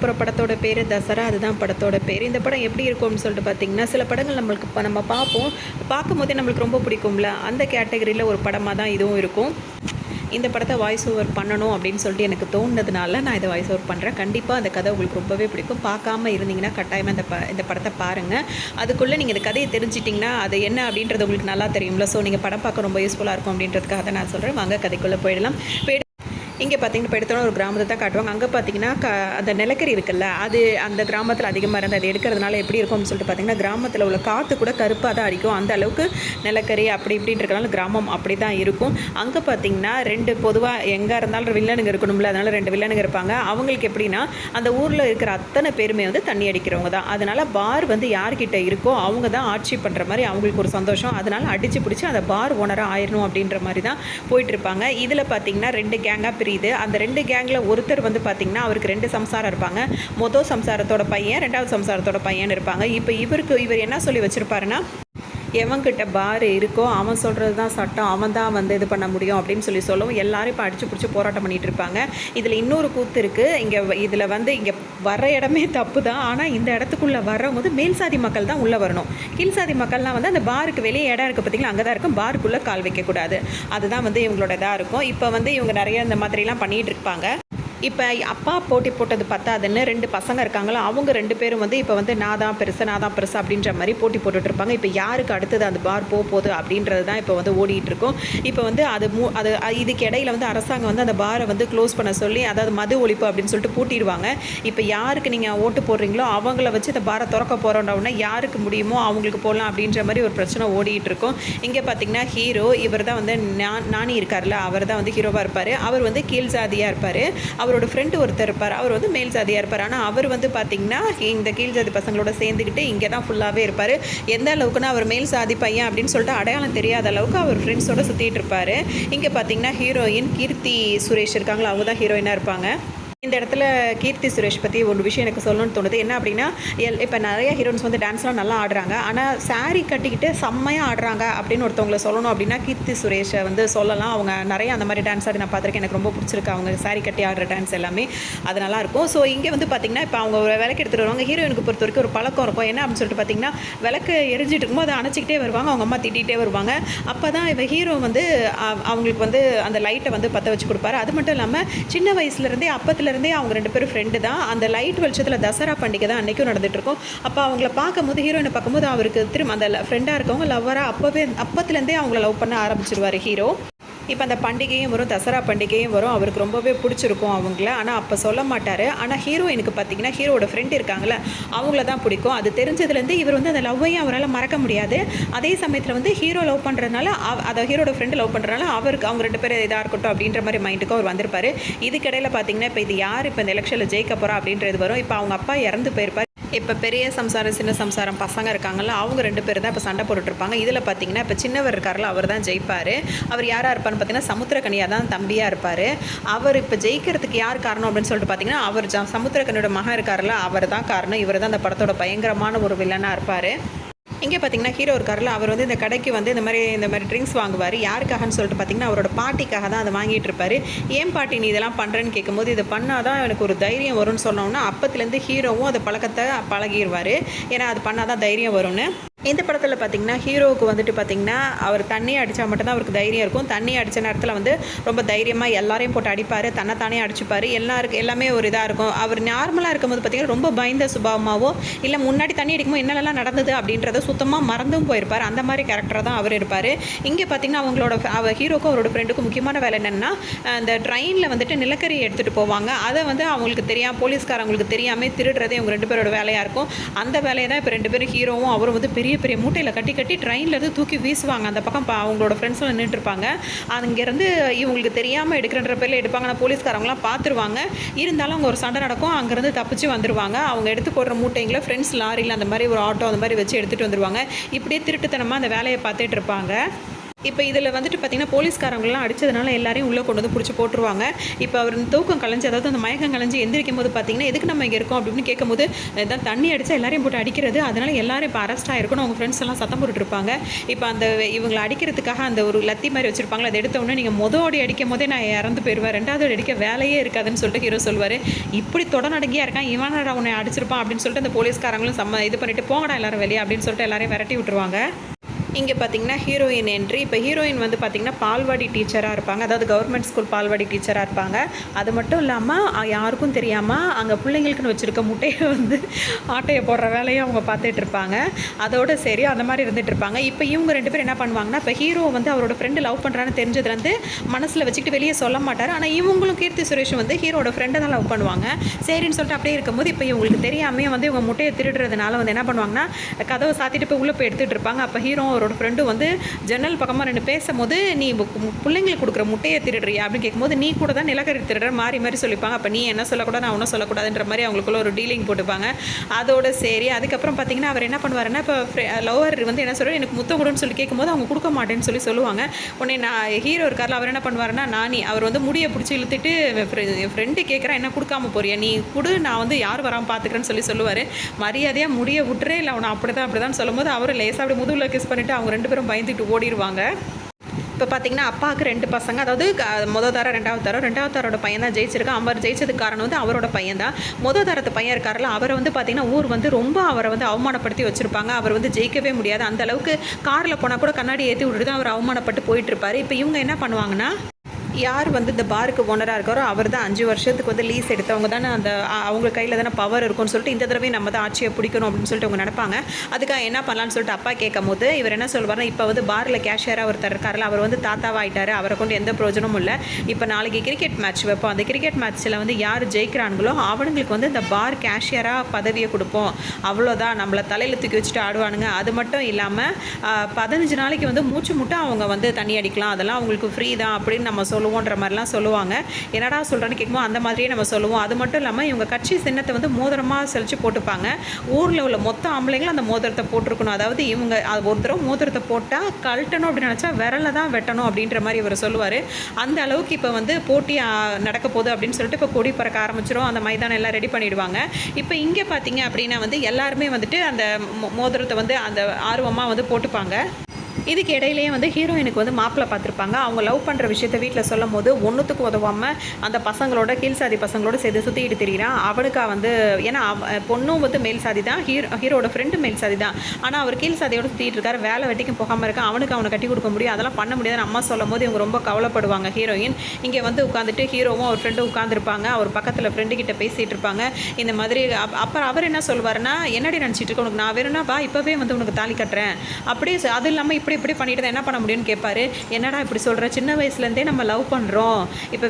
போகிற படத்தோட பேர் தசரா. அதுதான் படத்தோட பேர். இந்த படம் எப்படி இருக்கும்னு சொல்லிட்டு பார்த்தீங்கன்னா, சில படங்கள் நம்மளுக்கு இப்போ நம்ம பார்க்கும்போதே நம்மளுக்கு ரொம்ப பிடிக்கும்ல, அந்த கேட்டகரியில் ஒரு படமாக தான் இதுவும் இருக்கும். இந்த படத்தை வாய்ஸ் ஓவர் பண்ணணும் அப்படின்னு சொல்லிட்டு எனக்கு தோணுனதுனால நான் இதை வாய்ஸ் ஓவர் பண்ணுறேன். கண்டிப்பாக அந்த கதை உங்களுக்கு ரொம்பவே பிடிக்கும். பார்க்காம இருந்தீங்கன்னா கட்டாயமாக இந்த படத்தை பாருங்கள். அதுக்குள்ளே நீங்கள் இந்த கதையை தெரிஞ்சிட்டிங்கன்னா அது என்ன அப்படின்றது உங்களுக்கு நல்லா தெரியும்ல. ஸோ நீங்கள் படம் பார்க்க ரொம்ப யூஸ்ஃபுல்லாக இருக்கும் அப்படின்றதுக்காக தான் நான் சொல்கிறேன். வாங்க கதைக்குள்ளே போயிடலாம். இங்கே பார்த்தீங்கன்னா இப்போ எடுத்தோன்னா ஒரு கிராமத்தை தான் காட்டுவாங்க. அங்கே பார்த்தீங்கன்னா அந்த நிலக்கரி இருக்குல்ல, அது அந்த கிராமத்தில் அதிகமாக இருந்து அதை எடுக்கிறதுனால எப்படி இருக்கும்னு சொல்லிட்டு பார்த்தீங்கன்னா, கிராமத்தில் உள்ள காற்று கூட கருப்பாக தான் அடிக்கும். அந்த அளவுக்கு நிலக்கரி அப்படி இப்படின்றதுனால கிராமம் அப்படி தான் இருக்கும். அங்கே பார்த்தீங்கன்னா பொதுவாக எங்கே இருந்தாலும் வில்லனுங்க இருக்கணும்ல, அதனால் 2 வில்லனுங்க இருப்பாங்க. அவங்களுக்கு எப்படின்னா, அந்த ஊரில் இருக்கிற அத்தனை பேருமே தண்ணி அடிக்கிறவங்க தான். அதனால் பார் யார்கிட்ட இருக்கோ அவங்க தான் ஆட்சி பண்ணுற மாதிரி அவங்களுக்கு ஒரு சந்தோஷம். அதனால் அடித்து பிடிச்சி அந்த பார் ஓனராக ஆயிடணும் அப்படின்ற மாதிரி தான் போயிட்டுருப்பாங்க. இதில் பார்த்தீங்கன்னா 2 கேங்காக அந்த 2 கேங்கில் ஒருத்தர் பார்த்தீங்கன்னா அவருக்கு 2 சம்சாரம் இருப்பாங்க. மொதல் சம்சாரத்தோட பையன், 2வது சம்சாரத்தோட பையன் இருப்பாங்க. இப்போ இவர் என்ன சொல்லி வச்சுருப்பாருன்னா, எவன்கிட்ட பார் இருக்கோ அவன் சொல்கிறது தான் சட்டம், அவன் தான் இது பண்ண முடியும் அப்படின்னு சொல்லவும் எல்லாரும் இப்போ அடிச்சு பிடிச்சி போராட்டம் பண்ணிகிட்டு இருப்பாங்க. இதில் இன்னொரு கூத்து இருக்குது. இதில் இங்கே வர இடமே தப்பு தான். ஆனால் இந்த இடத்துக்குள்ளே வரும்போது மேல் சாதி மக்கள் தான் உள்ளே வரணும். கீழ் சாதி மக்கள்லாம் அந்த பாருக்கு வெளியே இடம் இருக்குது பார்த்தீங்களா, அங்கே தான் இருக்கும். பாருக்குள்ளே கால் வைக்கக்கூடாது. அதுதான் இவங்களோட இதாக இருக்கும். இப்போ இவங்க நிறைய இந்த மாதிரிலாம் பண்ணிகிட்டு இருப்பாங்க. இப்போ அப்பா போட்டி போட்டது பத்தாதுன்னு 2 பசங்க இருக்காங்களோ, அவங்க 2 பேரும் இப்போ நான் தான் பெருசு அப்படின்ற மாதிரி போட்டி போட்டுட்ருப்பாங்க. இப்போ யாருக்கு அடுத்தது அந்த பார் போகுது அப்படின்றது தான் இப்போ ஓடிட்டு இருக்கும். இப்போ அது இதுக்கு இடையில அரசாங்கம் அந்த பாரை க்ளோஸ் பண்ண சொல்லி, அதாவது மது ஒழிப்பு அப்படின்னு சொல்லிட்டு பூட்டிடுவாங்க. இப்போ யாருக்கு நீங்கள் ஓட்டு போடுறீங்களோ அவங்கள வச்சு இந்த பாரை திறக்க போகிறோன்னா யாருக்கு முடியுமோ அவங்களுக்கு போடலாம் அப்படின்ற மாதிரி ஒரு பிரச்சனை ஓடிட்டு இருக்கும். இங்கே பார்த்தீங்கன்னா ஹீரோ இவர் தான் நானி இருக்கார்ல, அவர் தான் ஹீரோவாக இருப்பார். அவர் கீழ் சாதியாக இருப்பார். அவரோட ஃப்ரெண்டு ஒருத்தர் இருப்பார். அவர் மேல் ஜாதியாக இருப்பார். ஆனால் அவர் பார்த்தீங்கன்னா இந்த கீழ் ஜாதி பசங்களோட சேர்ந்துக்கிட்டு இங்கே தான் ஃபுல்லாகவே இருப்பார். எந்த அளவுக்குன்னா அவர் மேல் சாதி பையன் அப்படின்னு சொல்லிட்டு அடையாளம் தெரியாத அளவுக்கு அவர் ஃப்ரெண்ட்ஸோடு சுற்றிட்டு இருப்பார். இங்கே பார்த்தீங்கன்னா ஹீரோயின் கீர்த்தி சுரேஷ் இருக்காங்களா, அவங்க தான் ஹீரோயினாக இருப்பாங்க. இந்த இடத்துல கீர்த்தி சுரேஷ் பற்றி ஒரு விஷயம் எனக்கு சொல்லணும்னு தோணுது. என்ன அப்படின்னா, இப்போ நிறைய ஹீரோயின்ஸ் டான்ஸ்லாம் நல்லா ஆடுறாங்க. ஆனால் சாரீ கட்டிக்கிட்டு செம்மையாக ஆடுறாங்க அப்படின்னு ஒருத்தவங்களை சொல்லணும் அப்படின்னா கீர்த்தி சுரேஷை சொல்லலாம். அவங்க நிறைய அந்த மாதிரி டான்ஸ் ஆடி நான் பார்த்துருக்கேன். எனக்கு ரொம்ப பிடிச்சிருக்கு அவங்க சாரீ கட்டி ஆடுற டான்ஸ் எல்லாமே. அது நல்லாயிருக்கும். ஸோ இங்கே பார்த்திங்கன்னா இப்போ அவங்க ஒரு விளக்கு எடுத்துகிட்டு வருவாங்க. ஹீரோயினுக்கு பொறுத்த வரைக்கும் ஒரு பழக்கம் இருக்கும். என்ன அப்படின்னு சொல்லிட்டு பார்த்தீங்கன்னா, விளக்கு எரிஞ்சிட்டு இருக்கும்போது அதை அணைச்சிக்கிட்டே வருவாங்க. அவங்க அம்மா திட்டிகிட்டே வருவாங்க. அப்போ தான் இவ ஹீரோ அவங்களுக்கு அந்த லைட்டை பற்ற வச்சு கொடுப்பாரு. அது மட்டும் இல்லாமல் சின்ன வயசுலேருந்தே அப்பத்தில் அவங்க 2 பேரும் ஃப்ரெண்டு தான். அந்த லைட் வெளிச்சத்தில் தசரா பண்டிகை தான் அன்றைக்கும் நடந்துகிட்ருக்கும். அப்போ அவங்கள பார்க்கும்போது ஹீரோயினை பார்க்கும்போது அவருக்கு திரும்ப அந்த ஃப்ரெண்டாக இருக்கவங்க லவ்வராக அப்போத்துலேருந்தே அவங்கள லவ் பண்ண ஆரம்பிச்சிருவார் ஹீரோ. இப்போ அந்த பண்டிகையும் வரும், தசரா பண்டிகையும் வரும். அவருக்கு ரொம்பவே பிடிச்சிருக்கும் அவங்கள. ஆனால் அப்போ சொல்ல மாட்டார். ஆனால் ஹீரோயினுக்கு பார்த்தீங்கன்னா ஹீரோட ஃப்ரெண்டு இருக்காங்களே அவங்கள தான் பிடிக்கும். அது தெரிஞ்சதுலேருந்து இவர் அந்த லவ்வையும் அவரால் மறக்க முடியாது. அதே சமயத்தில் ஹீரோ லவ் பண்ணுறதுனால அதை ஹீரோட ஃப்ரெண்டு லவ் பண்ணுறதுனால அவருக்கு அவங்க 2 பேரும் இதாக இருக்கட்டும் அப்படின்ற மாதிரி மைண்டுக்கும் அவர் வந்திருப்பார். இதுக்கிடையில் பார்த்தீங்கன்னா இப்போ இது யார் இப்போ இந்த எலெக்ஷனில் ஜெயிக்க போகிறா அப்படின்றது வரும். இப்போ அவங்க அப்பா இறந்து போயிருப்பார். இப்போ பெரிய சம்சாரம் சின்ன சம்சாரம் பசங்க இருக்காங்கல்ல, அவங்க 2 பேர் தான் இப்போ சண்டை போட்டுட்ருப்பாங்க. இதில் பார்த்தீங்கன்னா இப்போ சின்னவர் இருக்கார்ல, அவர் தான் ஜெயிப்பார். அவர் யாராக இருப்பார்னு பார்த்தீங்கன்னா சமுத்திரக்கனியாக தான் தம்பியாக இருப்பார். அவர் இப்போ ஜெயிக்கிறதுக்கு யார் காரணம் அப்படின்னு சொல்லிட்டு பார்த்தீங்கன்னா, அவர் சமுத்திரக்கனியோட மகன் இருக்கார்ல, அவர் தான் காரணம். இவர் தான் அந்த படத்தோட பயங்கரமான ஒரு வில்லனாக இருப்பார். இங்கே பார்த்தீங்கன்னா ஹீரோ இருக்கார்ல, அவர் இந்த கடைக்கு இந்த மாதிரி ட்ரிங்க்ஸ் வாங்குவார். யாருக்காகன்னு சொல்லிட்டு பார்த்தீங்கன்னா அவரோட பாட்டிக்காக தான் அதை வாங்கிட்டு இருப்பார். ஏன் பாட்டி நீ இதெல்லாம் பண்ணுறேன்னு கேட்கும்போது, இதை பண்ணால் தான் எனக்கு ஒரு தைரியம் வரும்னு சொன்னோன்னா அப்பத்துலேருந்து ஹீரோவும் அந்த பழக்கத்தை பழகிடுவார். ஏன்னா அது பண்ணால் தான் தைரியம் வரும்னு. இந்த படத்தில் பார்த்திங்கன்னா ஹீரோவுக்கு பார்த்திங்கன்னா அவர் தண்ணி அடித்தா மட்டும்தான் அவருக்கு தைரியம் இருக்கும். தண்ணி அடித்த நேரத்தில் ரொம்ப தைரியமாக எல்லாரையும் போட்டு அடிப்பார், தன்னைத்தானே அடிச்சுப்பார். எல்லாமே ஒரு இதாக இருக்கும். அவர் நார்மலாக இருக்கும்போது பார்த்திங்கன்னா ரொம்ப பயந்த சுபாவமாகவோ இல்லை முன்னாடி தண்ணி அடிக்கும்போது என்னெல்லாம் நடந்தது அப்படின்றத சுத்தமாக மறந்தும் போயிருப்பார். அந்த மாதிரி கேரக்டராக தான் அவர் இருப்பார். இங்கே பார்த்திங்கன்னா ஹீரோக்கும் அவரோட ஃப்ரெண்டுக்கும் முக்கியமான வேலை என்னென்னா, அந்த ட்ரெயினில் நிலக்கரி எடுத்துகிட்டு போவாங்க. அதை அவங்களுக்கு தெரியாமல் போலீஸ்காரங்களுக்கு தெரியாமல் திருடுறதே இவங்க 2 பேரோட வேலையாக இருக்கும். அந்த வேலையை தான் இப்போ 2 பேரும் ஹீரோவும் அவரும் பெரிய பெரிய மூட்டையில் கட்டி ட்ரெயின்லேருந்து தூக்கி வீசுவாங்க. அந்த பக்கம் அவங்களோட ஃப்ரெண்ட்ஸ்லாம் நின்றுட்டுருப்பாங்க. அங்கேருந்து இவங்களுக்கு தெரியாமல் எடுக்கிறன்ற பேரில் எடுப்பாங்க. ஆனால் போலீஸ்காரங்களாம் பார்த்துருவாங்க. இருந்தாலும் அவங்க ஒரு சண்டை நடக்கும். அங்கேருந்து தப்பிச்சு வந்துடுவாங்க. அவங்க எடுத்து போடுற மூட்டைங்களை ஃப்ரெண்ட்ஸ் லாரியில் அந்த மாதிரி ஒரு ஆட்டோ அந்த மாதிரி வச்சு எடுத்துகிட்டு வந்துடுவாங்க. இப்படியே திருட்டுத்தனமாக அந்த வேலையை பார்த்துட்டு இருப்பாங்க. இப்போ இதில் வந்துட்டு பார்த்தீங்கன்னா போலீஸ்காரங்களாம் அடிச்சதுனால எல்லாரையும் உள்ளே கொண்டு வந்து பிடிச்சி போட்டுருவாங்க. இப்போ அவர் தூக்கம் கலைஞ்சு, அதாவது அந்த மயக்கம் கலைஞ்சு எந்திரிக்கும் போது பார்த்தீங்கன்னா, எதுக்கு நம்ம இங்கே இருக்கோம் அப்படின்னு கேட்கும்போது, இதான் தண்ணி அடித்தா எல்லாரையும் போட்டு அடிக்கிறது, அதனால் எல்லாரும் இப்போ அரெஸ்ட் ஆகிருக்கணும் அவங்க ஃப்ரெண்ட்ஸ் எல்லாம் சத்தம் போட்டுட்ருப்பாங்க. இப்போ அந்த இவங்களை அடிக்கிறதுக்காக அந்த ஒரு லத்தி மாதிரி வச்சுருப்பாங்களா, அதை எடுத்த உடனே நீங்கள் மொதல் அடிக்கும் போதே நான் இறந்து போயிடுவேன், ரெண்டாவது அடிக்க வேலையே இருக்காதுன்னு சொல்லிட்டு ஹீரோ சொல்லுவார். இப்படி தொடநடுங்கியாக இருக்கான், இவனடா உன்னை அடிச்சிருப்பான் அப்படின்னு சொல்லிட்டு அந்த போலீஸ்காரங்களும் இது பண்ணிட்டு போங்கடா எல்லாரும் வெளியே அப்படின்னு சொல்லிட்டு எல்லாரையும் விரட்டி விட்டுருவாங்க. இங்கே பார்த்தீங்கன்னா ஹீரோயின் என்ட்ரி. இப்போ ஹீரோயின் வந்து பார்த்திங்கன்னா பால்வாடி டீச்சராக இருப்பாங்க, அதாவது கவர்மெண்ட் ஸ்கூல் பால்வாடி டீச்சராக இருப்பாங்க. அது மட்டும் இல்லாமல் யாருக்கும் தெரியாமல் அங்கே பிள்ளைங்களுக்குன்னு வச்சுருக்க முட்டையை வந்து ஆட்டையை போடுற வேலையை அவங்க பார்த்துட்டு இருப்பாங்க. அதோட சரி அந்த மாதிரி இருந்துகிட்டு இருப்பாங்க. இப்போ இவங்க 2 பேரும் என்ன பண்ணுவாங்கன்னா, இப்போ ஹீரோ வந்து அவரோட ஃப்ரெண்டு லவ் பண்ணுறான்னு தெரிஞ்சதுலேருந்து மனசில் வச்சுக்கிட்டு வெளியே சொல்ல மாட்டார். ஆனால் இவங்களும் கீர்த்தி சுரேஷும் வந்து ஹீரோட ஃப்ரெண்டை தான் லவ் பண்ணுவாங்க. சரின்னு சொல்லிட்டு அப்படியே இருக்கும்போது இப்போ இவங்களுக்கு தெரியாமே வந்து இவங்க முட்டையை திருடுறதுனால வந்து என்ன பண்ணுவாங்கன்னா, கதவை சாத்திட்டு போய் உள்ளே போய் எடுத்துகிட்டு இருப்பாங்க. அப்போ ஹீரோ அவரோட ஃப்ரெண்டு வந்து ஜன்னல் பக்கமாக 2 பேசும்போது, நீ பிள்ளைங்களுக்கு கொடுக்குற முட்டையை திருடுறியா அப்படின்னு கேட்கும்போது, நீ கூட தான் நிலக்கரி திருடுற மாறி மாதிரி சொல்லிப்பாங்க. அப்போ நீ என்ன சொல்லக்கூடாது, நான் ஒன்றும் சொல்லக்கூடாதுன்ற மாதிரி அவங்களுக்குள்ள ஒரு டீலிங் போட்டுப்பாங்க. அதோட சரி அதுக்கப்புறம் பார்த்தீங்கன்னா அவர் என்ன பண்ணுவாருன்னா, இப்போ லவர் வந்து என்ன சொல்கிறார், எனக்கு முத்தம் கொடுன்னு சொல்லி கேட்கும்போது அவங்க கொடுக்க மாட்டேன்னு சொல்லுவாங்க. உடனே நான் ஹீரோ இருக்கார்ல, அவர் என்ன பண்ணுவாருன்னா, அவர் வந்து முடியை பிடிச்சி இழுத்துட்டு என் ஃப்ரெண்டு கேட்குறேன் என்ன கொடுக்காம போறியா, நீ கொடு, நான் வந்து யார் வராமல் பார்த்துக்கிறேன்னு சொல்லுவார். மரியாதையாக முடியை விட்டுறே இல்லை அவனை அப்படிதான் சொல்லும்போது அவர் லேசாக அப்படி முதுகில் கிஸ் பண்ணிவிட்டு அவங்க 2 பேரும் பயந்துட்டு ஓடிடுவாங்க. இப்போ பார்த்தீங்கன்னா அப்பாவுக்கு 2 பசங்க, அதாவது மொதல் தரம் 2வது தரம். 2வது தரோட பையன் தான் ஜெயிச்சிருக்கான். அவர் ஜெயிச்சதுக்கு காரணம் வந்து அவரோட பையன் தான். மொதல் தரத்து பையன் இருக்கார்ல, அவரை வந்து பார்த்தீங்கன்னா ஊர் வந்து ரொம்ப அவரை வந்து அவமானப்படுத்தி வச்சுருப்பாங்க. அவர் வந்து ஜெயிக்கவே முடியாது, அந்த அளவுக்கு காரில் போனால் கூட கண்ணாடி ஏற்றி விட்டுட்டு தான் அவர் அவமானப்பட்டு போயிட்டுருப்பார். இப்போ இவங்க என்ன பண்ணுவாங்கன்னா, யார் வந்து இந்த பாருக்கு ஓனராக இருக்காரோ அவர் தான் 5 வருஷத்துக்கு வந்து லீஸ் எடுத்தவங்க தானே, அந்த அவங்க கையில் தானே பவர் இருக்கும்னு சொல்லிட்டு இந்த தடவை நம்ம தான் ஆட்சியை பிடிக்கணும் அப்படின்னு சொல்லிட்டு அவங்க நினைப்பாங்க. அதுக்காக என்ன பண்ணலான்னு சொல்லிட்டு அப்பா கேட்கும் போது இவர் என்ன சொல்வார்னா, இப்போ வந்து பாரில் கேஷியராக ஒருத்தர் இருக்கார்ல, அவர் வந்து தாத்தாவாகிட்டார், அவரை கொண்டு எந்த பிரயோஜனமும் இல்லை. இப்போ நாளைக்கு கிரிக்கெட் மேட்ச் வைப்போம், அந்த கிரிக்கெட் மேட்ச்சில் வந்து யார் ஜெயிக்கிறாங்களோ அவனுங்களுக்கு வந்து இந்த பார் கேஷியராக பதவியை கொடுப்போம், அவ்வளோதான், நம்மளை தலையில் தூக்கி வச்சுட்டு ஆடுவானுங்க. அது மட்டும் இல்லாமல் 15 நாளைக்கு வந்து மூச்சு முட்டை அவங்க வந்து தண்ணி அடிக்கலாம், அதெல்லாம் அவங்களுக்கு ஃப்ரீ தான் அப்படின்னு நம்ம சொல்லுவோன்ற மாதிரிலாம் சொல்லுவாங்க. என்னடா சொல்கிறேன்னு கேட்கும்போது அந்த மாதிரியே நம்ம சொல்லுவோம். அது மட்டும் இல்லாமல் இவங்க கட்சி சின்னத்தை வந்து மோதிரமாக செலுத்தி போட்டுப்பாங்க. ஊரில் உள்ள மொத்த ஆம்பளைங்களும் அந்த மோதிரத்தை போட்டிருக்கணும். அதாவது இவங்க ஒரு தடவை மோதிரத்தை போட்டால் கழட்டணும் அப்படின்னு நினச்சா விரலை தான் வெட்டணும் அப்படின்ற மாதிரி இவர் சொல்லுவார். அந்த அளவுக்கு இப்போ வந்து போட்டி நடக்க போகுது அப்படின்னு சொல்லிட்டு இப்போ கொடி பறக்க ஆரம்பிச்சிடும், அந்த மைதானம் எல்லாம் ரெடி பண்ணிவிடுவாங்க. இப்போ இங்கே பார்த்தீங்க அப்படின்னா வந்து எல்லாருமே வந்துட்டு அந்த மோதிரத்தை வந்து அந்த ஆர்வமாக வந்து போட்டுப்பாங்க. இதுக்கு இடையிலேயே வந்து ஹீரோயினுக்கு வந்து மாப்பிள்ளை பார்த்துருப்பாங்க. அவங்க லவ் பண்ணுற விஷயத்த வீட்டில் சொல்லும் போது ஒன்றுத்துக்கு உதவாமல் அந்த பசங்களோட கீழ் சாதி பசங்களோட சேர்த்து சுற்றிக்கிட்டு தெரியிறான். அவனுக்கு வந்து ஏன்னா பொண்ணும் வந்து மேல் சாதி தான், ஹீரோட ஃப்ரெண்டு மேல் சாதி தான், ஆனால் அவர் கீழ் சாதியோடு சுற்றிட்டு இருக்காரு, வேலை வெட்டிக்கும் போகாமல் இருக்கான். அவனை கட்டி கொடுக்க முடியும், அதெல்லாம் பண்ண முடியாதுன்னு அம்மா சொல்லும் போது இவங்க ரொம்ப கவலைப்படுவாங்க. ஹீரோயின் இங்கே வந்து உட்காந்துட்டு ஹீரோவும் அவர் ஃப்ரெண்டும் உட்காந்துருப்பாங்க, அவர் பக்கத்தில் ஃப்ரெண்டு கிட்ட பேசிகிட்டு இருப்பாங்க. இந்த மாதிரி அப்புறம் அவர் என்ன சொல்வாருன்னா, என்னடி நினச்சிட்டு இருக்க, உனக்கு நான் வேணும்னா வா இப்போவே வந்து உனக்கு தாலி கட்டுறேன், அப்படியே அது இல்லாமல் இப்படி பண்ணிட்டு தான் என்ன பண்ண முடியும்னு கேட்பாரு. என்னடா இப்படி சொல்கிற, சின்ன வயசுலேருந்தே நம்ம லவ் பண்ணுறோம், இப்போ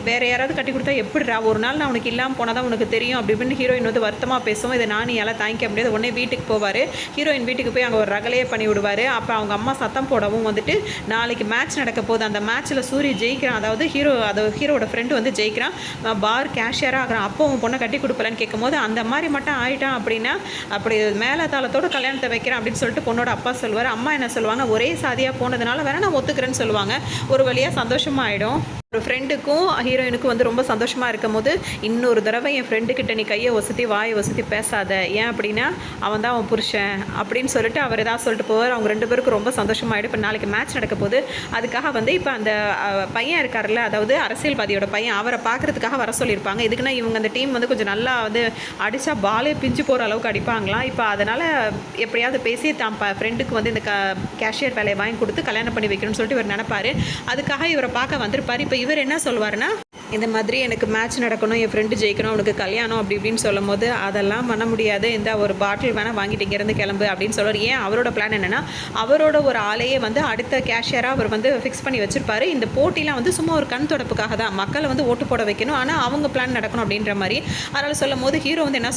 வேறு யாராவது கட்டி கொடுத்தா எப்படிடா, ஒரு நாள் நான் உனக்கு இல்லாமல் போனால் தான் உனக்கு தெரியும் அப்படி இப்படின்னு ஹீரோயின் வந்து வருத்தமாக பேசுவோம். இதை நான் யாரால் தாங்கிக்க முடியாது. உடனே வீட்டுக்கு போவார். ஹீரோயின் வீட்டுக்கு போய் அங்கே ஒரு ரகலையே பண்ணி விடுவார். அப்போ அவங்க அம்மா சத்தம் போடவும் வந்துட்டு நாளைக்கு மேட்ச் நடக்க போகுது, அந்த மேட்ச்சில் சூரிய ஜெயிக்கிறான், அதாவது ஹீரோட ஃப்ரெண்டு வந்து ஜெயிக்கிறான், பார் கேஷியராக ஆகிறான், அப்போ உன் பொண்ணை கட்டி கொடுப்பலன்னு கேட்கும்போது அந்த மாதிரி மட்டும் ஆகிட்டான் அப்படின்னா அப்படி மேலத்தாளத்தோடு கல்யாணத்தை வைக்கிறேன் அப்படின்னு சொல்லிட்டு பொண்ணோட அப்பா சொல்லுவார். அம்மா என்ன சொல்லுவாங்க, ஒரே சாதியாக போனதுனால வேணா நான் ஒத்துக்கிறேன்னு சொல்லுவாங்க. ஒரு வழியாக சந்தோஷமாயிடும். ஒரு ஃப்ரெண்டுக்கும் ஹீரோயினுக்கும் வந்து ரொம்ப சந்தோஷமாக இருக்கும் போது, இன்னொரு தடவை என் ஃப்ரெண்டுக்கிட்ட நீ கையை வசதி வாயை வசதி பேசாத, ஏன் அப்படின்னா அவன் தான் அவன் புருஷன் அப்படின்னு சொல்லிட்டு அவர் ஏதாவது சொல்லிட்டு போவார். அவங்க 2 பேருக்கும் ரொம்ப சந்தோஷமாயிடும். இப்போ நாளைக்கு மேட்ச் நடக்க போது, அதுக்காக வந்து இப்போ அந்த பையன் இருக்கார்ல, அதாவது அரசியல்வாதியோட பையன், அவரை பார்க்குறதுக்காக வர சொல்லியிருப்பாங்க. இதுக்குன்னா இவங்க அந்த டீம் வந்து கொஞ்சம் நல்லா வந்து அடித்தா பாலே பிஞ்சு போகிற அளவுக்கு அடிப்பாங்களாம். இப்போ அதனால் எப்படியாவது பேசி தான் ஃப்ரெண்டுக்கு வந்து இந்த கேஷியர் வேலையை வாங்கி கொடுத்து கல்யாணம் பண்ணி வைக்கணும்னு சொல்லிட்டு இவர் நினைப்பார். அதுக்காக இவரை பார்க்க வந்திருப்பார். இப்போ இவர் என்ன சொல்வாருன்னா, இந்த மாதிரி எனக்கு மேட்ச் நடக்கணும், என் ஃப்ரெண்டு ஜெயிக்கணும், அவனுக்கு கல்யாணம் அப்படி இப்படின்னு சொல்லும் போது அதெல்லாம் பண்ண முடியாது, இந்த ஒரு பாட்டில் வேணால் வாங்கிட்டு இங்கேருந்து கிளம்பு அப்படின்னு சொல்லுவார். ஏன் அவரோட பிளான் என்னென்னா, அவரோட ஒரு ஆளையே வந்து அடுத்த கேஷியராக அவர் வந்து ஃபிக்ஸ் பண்ணி வச்சுருப்பாரு. இந்த போட்டிலாம் வந்து சும்மா ஒரு கண் தொடப்புக்காக தான், மக்களை வந்து ஓட்டு போட வைக்கணும், ஆனால் அவங்க பிளான் நடக்கணும் அப்படின்ற மாதிரி. அதனால் சொல்லும் போது ஹீரோ வந்து என்ன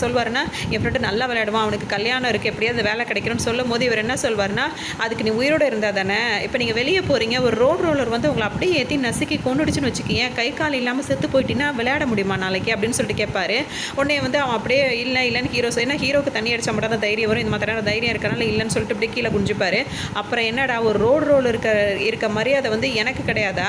சொல்வாருன்னா, என் ஃப்ரெண்டு நல்லா விளையாடுவான், அவனுக்கு கல்யாணம் இருக்குது, எப்படியாவது வேலை கிடைக்கணும்னு சொல்லும் போது இவர் என்ன சொல்வார்னா, அதுக்கு நீ உயிரோடு இருந்தால் தானே, இப்போ நீங்கள் வெளியே போகிறீங்க, ஒரு ரோட் ரோலர் வந்து உங்களை அப்படியே ஏற்றி நசுக்கி கொண்டுடுச்சுன்னு வச்சுக்கிங்க, கை கை கால் இல்லாமல் செத்து போயிட்டீங்கன்னா விளையாட முடியுமா நாளைக்கு அப்படின்னு சொல்லிட்டு கேட்பாரு. உடனே வந்து அவன் அப்படியே இல்லைன்னு ஹீரோ ஏன்னா ஹீரோக்கு தண்ணி அடிச்சா மட்டும் தான் தைரியம் வரும், இந்த மாதிரியான தைரியம் இருக்கனால இல்லைன்னு சொல்லிட்டு இப்படி கீழே குஞ்சுப்பாரு. அப்புறம் என்னடா ஒரு ரோல் இருக்க மரியாதை வந்து எனக்கு கிடையாதா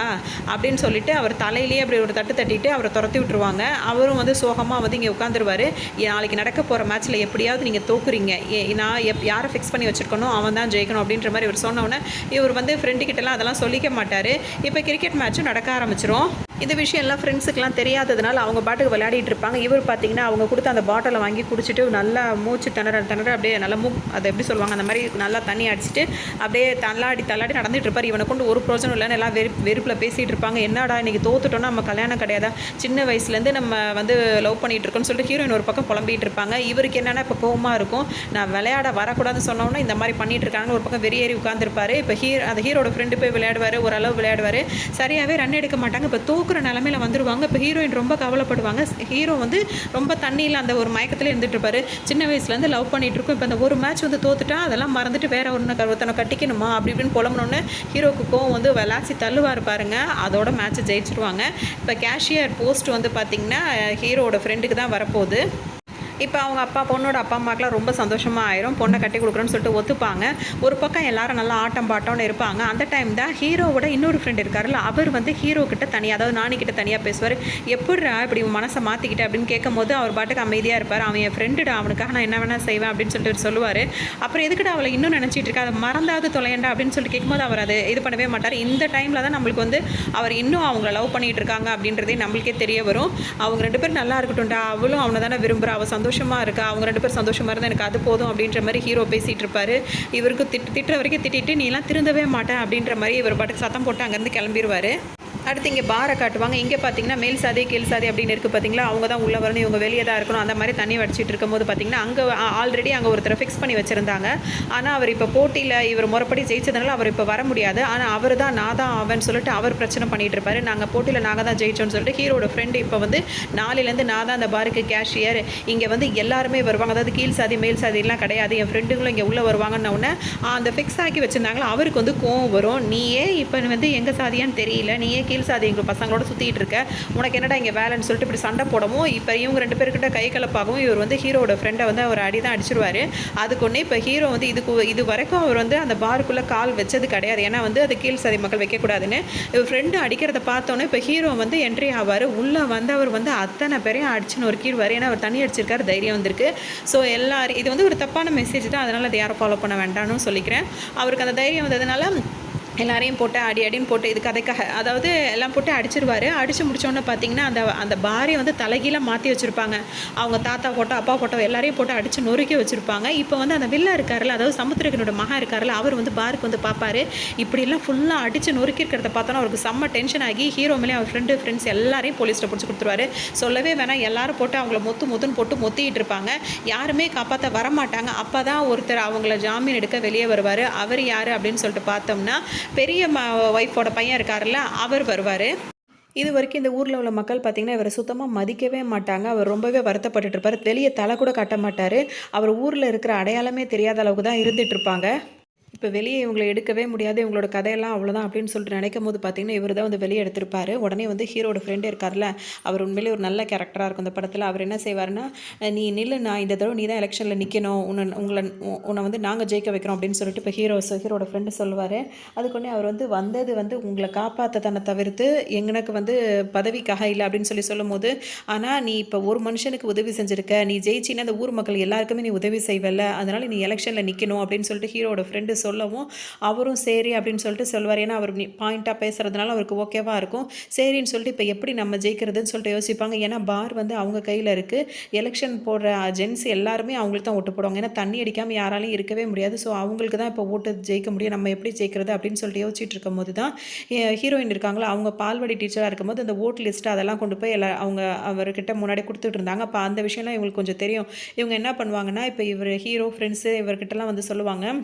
அப்படின்னு சொல்லிட்டு அவர் தலையிலேயே அப்படி ஒரு தட்டு தட்டிட்டு அவரை துரத்தி விட்டுருவாங்க. அவரும் வந்து சோகமாக வந்து இங்கே உட்காந்துருவார். நாளைக்கு நடக்க போகிற மேட்ச்சில் எப்படியாவது நீங்கள் தோக்குறீங்க, நான் யாரை ஃபிக்ஸ் பண்ணி வச்சுருக்கணும் அவன் தான் ஜெயிக்கணும் அப்படின்ற மாதிரி இவர் சொன்னோன்னே இவர் வந்து ஃப்ரெண்டுக்கிட்டலாம் அதெல்லாம் சொல்லிக்க மாட்டார். இப்போ கிரிக்கெட் மேட்ச்சும் நடக்க ஆரம்பிச்சிரும். இந்த விஷயம் எல்லாம் ஃப்ரெண்ட்ஸுக்கெலாம் தெரியாததுனால அவங்க பாட்டுக்கு விளையாடிட்டு இருப்பாங்க. இவர் பார்த்தீங்கன்னா அவங்க கொடுத்த அந்த பாட்டிலை வாங்கி குடிச்சிட்டு நல்லா மூச்சு திணற அப்படியே நல்லா அதை எப்படி சொல்லுவாங்க அந்த மாதிரி நல்லா தண்ணி அடிச்சுட்டு அப்படியே தள்ளாடி நடந்துகிட்டு இருப்பார். இவனை கொண்டு ஒரு பிரோஜனம் இல்லைன்னு எல்லாம் வெறுப்பில் பேசிகிட்டு இருப்பாங்க. என்னடா இன்றைக்கி தோத்துட்டோன்னா நம்ம கல்யாணம் கிடையாதா, சின்ன வயசுலேருந்து நம்ம வந்து லவ் பண்ணிகிட்டு இருக்கோன்னு சொல்லிட்டு ஹீரோயின் ஒரு பக்கம் புலம்பிகிட்டு இருப்பாங்க. இவருக்கு என்னென்னா இப்போ கோவமாக இருக்கும், நான் விளையாட வரக்கூடாதுன்னு சொன்னோன்னா இந்த மாதிரி பண்ணிகிட்டு இருக்காங்கன்னு ஒரு பக்கம் வெறியேறி உட்காந்துருப்பார். இப்போ அந்த ஹீரோட ஃப்ரெண்டு போய் விளையாடுவார், ஓரளவு விளையாடுவார், சரியாகவே ரன் எடுக்க மாட்டாங்க. இப்போ தூக்குற நிலமையில வந்துடுவாங்க. இப்போ ஹீரோயின் ரொம்ப கவலைப்படுவாங்க. ஹீரோ வந்து ரொம்ப தண்ணியில் அந்த ஒரு மயக்கத்தில் இருந்துட்டு இருப்பாரு. சின்ன வயசுலேருந்து லவ் பண்ணிட்டு இருக்கும், இப்போ அந்த ஒரு மேட்ச் வந்து தோத்துட்டா அதெல்லாம் மறந்துட்டு வேற ஒருத்தனை கட்டிக்கணுமா அப்படி இப்படின்னு புலம்புனோன்னு ஹீரோக்கு கோவம் வந்து விளாசி தள்ளுவார் பாருங்க. அதோட மேட்ச்சை ஜெயிச்சிருவாங்க. இப்போ கேஷியர் போஸ்ட் வந்து பார்த்திங்கன்னா ஹீரோட ஃப்ரெண்டுக்கு தான் வரப்போகுது. இப்போ அவங்க பொண்ணோட அப்பா அம்மாக்கெலாம் ரொம்ப சந்தோஷமாக ஆயிரும், பொண்ணை கட்டி கொடுக்குறோன்னு சொல்லிட்டு ஒத்துப்பாங்க. ஒரு பக்கம் எல்லாரும் நல்லா ஆட்டம் பாட்டம்னு இருப்பாங்க. அந்த டைம் தான் ஹீரோவோட இன்னொரு ஃப்ரெண்ட் இருக்காருல்ல, அவர் வந்து ஹீரோ கிட்ட தனியாக, அதாவது நானிக்கிட்ட தனியாக பேசுவார். எப்படிடா இப்படி மனசை மாற்றிக்கிட்ட அப்படின்னு கேட்கும் போது அவர் பாட்டுக்கு அமைதியாக இருப்பார். அவன் என் ஃப்ரெண்டுடா, அவனுக்காக நான் என்ன வேணால் செய்வேன் அப்படின்னு சொல்லிட்டு சொல்லுவார். அப்புறம் எதுக்கிட்ட அவளை இன்னும் நினச்சிட்டு இருக்கா, அதை மறந்தாவது தொலையண்டா அப்படின்னு சொல்லிட்டு கேட்கும்போது அவர் அது இது பண்ணவே மாட்டார். இந்த டைமில் தான் நம்மளுக்கு வந்து அவர் இன்னும் அவங்கள லவ் பண்ணிகிட்டு இருக்காங்க அப்படின்றதே நம்மளுக்கே தெரிய வரும். அவங்க 2 பேரும் நல்லா இருக்கட்டும்டா, அவளும் அவனை தானே விரும்புகிறா, அவள் சந்தோஷமாக இருக்கா, அவங்க 2 பேரும் சந்தோஷமாக இருந்தால் எனக்கு அது போதும் அப்படின்ற மாதிரி ஹீரோ பேசிகிட்டு இருப்பார். இவருக்கு திட்டுற வரைக்கும் திட்டிட்டு நீலாம் திருந்தவே மாட்டேன் அப்படின்ற மாதிரி இவர் பாட்டுக்கு சத்தம் போட்டு அங்கேருந்து கிளம்பிடுவார். அடுத்து இங்கே பாரை காட்டுவாங்க. இங்கே பார்த்தீங்கன்னா மேல் சாதி கீழ் சாதி அப்படின்னு இருக்குது பார்த்தீங்களா, அவங்க தான் உள்ளே வரணும், இவங்க வெளியே தான் இருக்கணும், அந்த மாதிரி தண்ணி வடிச்சிட்டு இருக்கும்போது பார்த்தீங்கன்னா அங்கே ஆல்ரெடி அங்கே ஒருத்தரை ஃபிக்ஸ் பண்ணி வச்சுருந்தாங்க. ஆனால் அவர் இப்போ போட்டியில் இவர் முறைப்படி ஜெயிச்சதுனால அவர் இப்போ வர முடியாது. ஆனால் அவர் தான் நான் தான் அவன் சொல்லிட்டு அவர் பிரச்சனை பண்ணிகிட்டு இருப்பார். நாங்கள் போட்டியில் நாங்கள் தான் ஜெயிச்சோன்னு சொல்லிட்டு ஹீரோட ஃப்ரெண்டு இப்போ வந்து நாளையிலேருந்து நான் தான் அந்த பாருக்கு கேஷியர், இங்கே வந்து எல்லாருமே வருவாங்க, அதாவது கீழ் சாதி மேல் சாதிலாம் கிடையாது, என் ஃப்ரெண்டுங்களும் இங்கே உள்ளே வருவாங்கன்னு உடனே அந்த ஃபிக்ஸ் ஆக்கி வச்சுருந்தாங்களா அவருக்கு வந்து கோவம் வரும். நீயே இப்போ வந்து எங்கள் சாதியான்னு தெரியல, நீயே கீழ் சாதி எங்கள் பசங்களோட சுற்றிட்டு இருக்க, உனக்கு என்னடா இங்கே வேலைன்னு சொல்லிட்டு இப்படி சண்டை போடவும் இப்போ இவங்க 2 பேர்கிட்ட கை கலப்பாகவும் இவர் வந்து ஹீரோட ஃப்ரெண்டை வந்து அவர் அடி தான் அடிச்சிருவார். அதுக்கு ஒன்று இப்போ ஹீரோ வந்து இது வரைக்கும் அவர் வந்து அந்த பாருக்குள்ளே கால் வச்சது கிடையாது, ஏன்னா வந்து அது கீழ் சாதி மக்கள் வைக்கக்கூடாதுன்னு. இவர் ஃப்ரெண்டு அடிக்கிறத பார்த்தோன்னே இப்போ ஹீரோ வந்து என்ட்ரி ஆவார். உள்ளே வந்து அவர் வந்து அத்தனை பேரையும் அடிச்சுன்னு நொறுக்கிடுவார். ஏன்னா அவர் தண்ணி அடிச்சிருக்காரு, தைரியம் வந்திருக்கு. ஸோ எல்லாரும் இது வந்து ஒரு தப்பான மெசேஜ் தான், அதனால் அதை யாரும் ஃபாலோ பண்ண வேண்டாம்னு சொல்லிக்கிறேன். அவருக்கு அந்த தைரியம் வந்ததுனால எல்லாரையும் போட்டு அடின்னு போட்டு இது கதைக்காக அதாவது எல்லாம் போட்டு அடிச்சிருவார். அடித்து முடித்தோன்னே பார்த்தீங்கன்னா அந்த பாரை வந்து தலைகீழ மாற்றி வச்சுருப்பாங்க. அவங்க தாத்தா போட்டோ அப்பா போட்டோ எல்லாரையும் போட்டு அடித்து நொறுக்கி வச்சுருப்பாங்க. இப்போ வந்து அந்த வில்லா இருக்காருல்ல, அதாவது சமுத்திரகனோட மகன் இருக்காருல்ல, அவர் வந்து பாருக்கு வந்து பார்ப்பார். இப்படிலாம் ஃபுல்லாக அடித்து நொறுக்கி இருக்கிறத பார்த்தோன்னா அவருக்கு செம்ம டென்ஷன் ஆகி ஹீரோ மேலே அவர் ஃப்ரெண்ட்ஸ் எல்லாரையும் போலீஸில் பிடிச்சி கொடுத்துருவாரு. சொல்லவே வேணாம், எல்லாரும் போட்டு அவங்கள முத்துன்னு போட்டு மொத்திக்கிட்டு இருப்பாங்க. யாருமே காப்பாற்ற வரமாட்டாங்க. அப்போ தான் ஒருத்தர் அவங்கள ஜாமீன் எடுக்க வெளியே வருவார். அவர் யார் அப்படின்னு சொல்லிட்டு பார்த்தோம்னா பெரிய ஒய்ஃபோட பையன் இருக்காருல்ல, அவர் வருவார். இது வரைக்கும் இந்த ஊரில் உள்ள மக்கள் பார்த்திங்கன்னா இவரை சுத்தமாக மதிக்கவே மாட்டாங்க. அவர் ரொம்பவே வருத்தப்பட்டுட்டு இருப்பார். வெளியே தலை கூட காட்ட மாட்டார். அவர் ஊரில் இருக்கிற அடையாளமே தெரியாத அளவுக்கு தான் இருந்துகிட்ருப்பாங்க. இப்போ வெளியே இவங்களை எடுக்கவே முடியாது, இவங்களோட கதையெல்லாம் அவ்வளோதான் அப்படின்னு சொல்லிட்டு நினைக்கும் போது பார்த்தீங்கன்னா இவர் தான் வந்து வெளியே எடுத்திருப்பார். உடனே வந்து ஹீரோட ஃப்ரெண்டு இருக்கார்ல, அவர் உண்மையிலே ஒரு நல்ல கேரக்டராக இருக்கும் இந்த படத்தில். அவர் என்ன செய்வார்னா, நீ நில்லு, நான் இந்த தடவை நீ தான் எலெக்ஷனில் நிற்கணும், உன்னை வந்து நாங்கள் ஜெயிக்க வைக்கிறோம் அப்படின்னு சொல்லிட்டு இப்போ ஹீரோட ஃப்ரெண்டு சொல்லுவார். அதுக்கு அவர் வந்து வந்தது வந்து உங்களை காப்பாற்ற தானே தவிர்த்து எங்களுக்கு வந்து பதவிக்காக இல்லை அப்படின்னு சொல்லும் போது, ஆனால் நீ இப்போ ஒரு மனுஷனுக்கு உதவி செஞ்சுருக்க, நீ ஜெயிச்சின்னா அந்த ஊர் மக்கள் எல்லாருக்குமே நீ உதவி செய்வல, அதனால் நீ எலெக்ஷனில் நிற்கணும் அப்படின்னு சொல்லிட்டு ஹீரோட ஃப்ரெண்டு சொல்லவும் அவரும் சரி அப்படின்னு சொல்லிட்டு சொல்வார். ஏன்னா அவர் பாயிண்ட்டாக பேசுகிறதுனால அவருக்கு ஓகேவாக இருக்கும். சரின்னு சொல்லிட்டு இப்போ எப்படி நம்ம ஜெயிக்கிறதுன்னு சொல்லிட்டு யோசிப்பாங்க. ஏன்னா பார் வந்து அவங்க கையில் இருக்குது. எலெக்ஷன் போடுற ஜென்ஸ் எல்லாருமே அவங்களுக்கு தான் ஓட்டு போடுவாங்க. ஏன்னா தண்ணி அடிக்காமல் யாராலையும் இருக்கவே முடியாது. ஸோ அவங்களுக்கு தான் இப்போ ஓட்டு ஜெயிக்க முடியும். நம்ம எப்படி ஜெயிக்கிறது அப்படின்னு சொல்லிட்டு யோசிச்சுட்டு இருக்கும் போது தான் ஹீரோயின் இருக்காங்களா, அவங்க பால்வாடி டீச்சராக இருக்கும்போது அந்த ஓட் லிஸ்ட்டு அதெல்லாம் கொண்டு போய் அவங்க அவர்கிட்ட முன்னாடி கொடுத்துட்டு இருந்தாங்க. அப்போ அந்த விஷயம்லாம் இவங்களுக்கு கொஞ்சம் தெரியும். இவங்க என்ன பண்ணுவாங்கன்னா, இப்போ இவர் ஹீரோ ஃப்ரெண்ட்ஸு இவர்கிட்டலாம் வந்து சொல்லுவாங்க,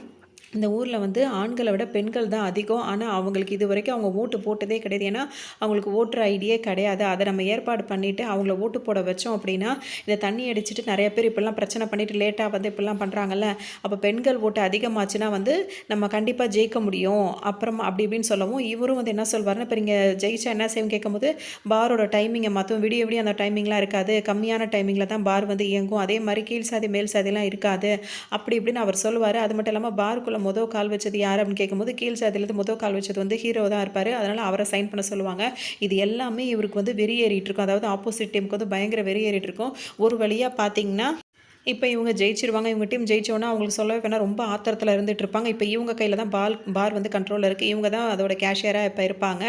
இந்த ஊரில் வந்து ஆண்களை விட பெண்கள் தான் அதிகம். ஆனால் அவங்களுக்கு இது வரைக்கும் அவங்க ஓட்டு போட்டதே கிடையாது. ஏன்னா அவங்களுக்கு ஓட்டர் ஐடியே கிடையாது. அதை நம்ம ஏற்பாடு பண்ணிவிட்டு அவங்கள ஓட்டு போட வச்சோம் அப்படின்னா இதை தண்ணி அடிச்சுட்டு நிறைய பேர் இப்படிலாம் பிரச்சனை பண்ணிவிட்டு லேட்டாக வந்து இப்படிலாம் பண்ணுறாங்கல்ல. அப்போ பெண்கள் ஓட்டு அதிகமாச்சுன்னா வந்து நம்ம கண்டிப்பாக ஜெயிக்க முடியும் அப்புறமா அப்படி இப்படின்னு சொல்லவும் இவரும் வந்து என்ன சொல்வார்னா, இப்போ நீங்கள் ஜெயிச்சா என்ன செய்யும் கேட்கும்போது பாரோட டைமிங்கை மாற்றும். விடிய விடிய அந்த டைமிங்லாம் இருக்காது, கம்மியான டைமிங்கில் தான் பார் வந்து இயங்கும். அதே மாதிரி கீழ் சாதி மேல் சாதிலாம் இருக்காது அப்படி இப்படின்னு அவர் சொல்லுவார். அது மட்டும் இல்லாமல் பாருக்குள்ளே மொதல் கால் வச்சது யார் அப்படின்னு கேட்கும்போது கீழ் சாதியிலேருந்து மொதல் கால் வச்சது வந்து ஹீரோ தான் இருப்பார். அதனால் அவரை சைன் பண்ண சொல்லுவாங்க. இது எல்லாமே இவருக்கு வந்து வெறியேறிட்டு இருக்கும். அதாவது ஆப்போசிட் டீமுக்கு வந்து பயங்கர வெறியேறிட்டு இருக்கும். ஒரு வழியாக பார்த்தீங்கன்னா இப்போ இவங்க ஜெயிச்சிருவாங்க. இவங்க டீம் ஜெயிச்சோன்னா அவங்களுக்கு சொல்லவே வேணா ரொம்ப ஆத்திரத்தில் இருந்துட்டு இருப்பாங்க. இப்போ இவங்க கையில் தான் பார் வந்து கண்ட்ரோலில் இருக்குது. இவங்க தான் அதோட கேஷியராக இப்போ இருப்பாங்க.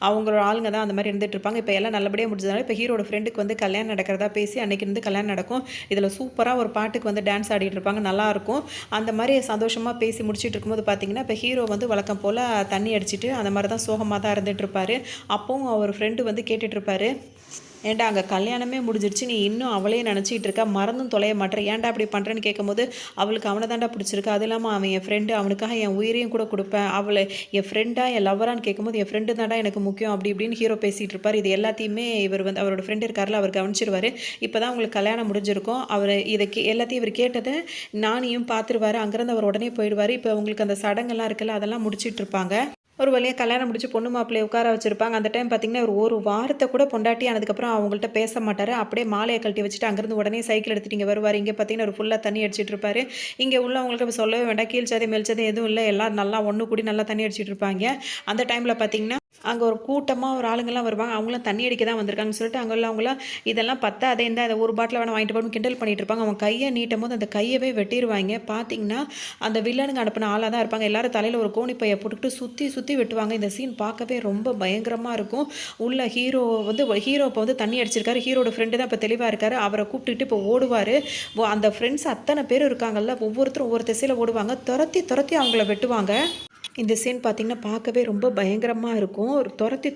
அவங்களோட ஆளுங்க தான் அந்த மாதிரி இருந்துட்டு இருப்பாங்க. இப்போ எல்லாம் நல்லபடியாக முடிஞ்சதுனால இப்போ ஹீரோட ஃப்ரெண்டுக்கு வந்து கல்யாணம் நடக்கிறதா பேசி அன்றைக்கி இருந்து கல்யாணம் நடக்கும். இதில் சூப்பராக ஒரு பாட்டுக்கு வந்து டான்ஸ் ஆடிட்டு இருப்பாங்க, நல்லாயிருக்கும். அந்த மாதிரி சந்தோஷமாக பேசி முடிச்சுட்டு இருக்கும்போது பார்த்தீங்கன்னா இப்போ ஹீரோ வந்து வழக்கம் போல் தண்ணி அடிச்சுட்டு அந்த மாதிரி தான் சோகமாக தான் இருந்துட்டு இருப்பார். அப்போவும் அவர் ஃப்ரெண்டு வந்து கேட்டுட்ருப்பாரு, ஏன்டா அங்கே கல்யாணமே முடிஞ்சிருச்சு, நீ இன்னும் அவளே நினச்சிட்டு இருக்கா, மறந்தும் தொலைய மாட்டேன், ஏன்டா அப்படி பண்ணுறேன்னு கேட்கும்போது அவளுக்கு அவனை தாண்டா பிடிச்சிருக்கு, அது இல்லாமல் அவன் என் ஃப்ரெண்டு, அவனுக்காக என் உயிரையும் கூட கொடுப்பேன், அவளை என் ஃப்ரெண்டா என் லவரான்னு கேட்கும்போது என் ஃப்ரெண்டு தாண்டா எனக்கு முக்கியம் அப்படி இப்படின்னு ஹீரோ பேசிகிட்டு இருப்பார். இது எல்லாத்தையுமே இவர் வந்து அவரோட ஃப்ரெண்டு இருக்கார்ல அவர் கவனிச்சிருவார். இப்போ தான் அவங்களுக்கு கல்யாணம் முடிஞ்சிருக்கும். அவர் இதை எல்லாத்தையும் இவர் கேட்டதை நானியும் பார்த்துருவார். அங்கேருந்து அவர் உடனே போயிடுவார். இப்போ அவங்களுக்கு அந்த சடங்கெல்லாம் இருக்குல்ல அதெல்லாம் முடிச்சிட்டு இருப்பாங்க. ஒரு வழியாக கல்யாணம் முடிச்சு பொண்ணு மாப்பிள்ளையை உட்கார வச்சுருப்பாங்க. அந்த டைம் பார்த்திங்கன்னா ஒரு வாரத்தை கூட பொண்டாட்டி ஆனதுக்கப்புறம் அவங்கள்ட்ட பேச மாட்டார். அப்படியே மாலையை கழட்டி வச்சுட்டு அங்கேருந்து உடனே சைக்கிள் எடுத்துகிட்டு இங்கே வருவார். இங்கே பார்த்திங்கன்னா ஒரு ஃபுல்லாக தண்ணி அடிச்சிட்டு இருப்பார். இங்கே உள்ளவங்களுக்கு சொல்லவே வேண்டாம், கீழ் சாதி மேல் சாதி எதுவும் இல்லை, எல்லாம் நல்லா ஒன்று கூடி நல்லா தண்ணி அடிச்சிட்டு இருப்பாங்க. அந்த டைமில் பார்த்திங்கன்னா அங்கே ஒரு கூட்டமாக ஒரு ஆளுங்கள்லாம் வருவாங்க. அவங்களாம் தண்ணி அடிக்க தான் வந்திருக்காங்கன்னு சொல்லிட்டு அங்கே அவங்களாம் இதெல்லாம் பத்தாதே இந்த அதை ஒரு பாட்டில் வேணால் வாங்கிட்டு போகணும் கிண்டல் பண்ணிட்டு இருப்பாங்க. அவன் கையை நீட்டும் போது அந்த கையவே வெட்டிடுவாங்க. பார்த்தீங்கன்னா அந்த வில்லனுங்க அனுப்பின ஆளாக தான் இருப்பாங்க. எல்லாரும் தலையில் ஒரு கோணி பையை போட்டுக்கிட்டு சுற்றி சுற்றி வெட்டுவாங்க. இந்த சீன் பார்க்கவே ரொம்ப பயங்கரமாக இருக்கும். உள்ள ஹீரோ இப்போ வந்து தண்ணி அடிச்சிருக்காரு. ஹீரோட ஃப்ரெண்டு தான் இப்போ தெளிவாக இருக்காரு. அவரை கூப்பிட்டுட்டு இப்போ ஓடுவார். அந்த ஃப்ரெண்ட்ஸ் அத்தனை பேர் இருக்காங்கல்ல, ஒவ்வொருத்தரும் ஒவ்வொரு திசையில் ஓடுவாங்க. துரத்தி துரத்தி அவங்கள வெட்டுவாங்க. இந்த சீன் பார்த்திங்கன்னா பார்க்கவே ரொம்ப பயங்கரமாக இருக்கும்.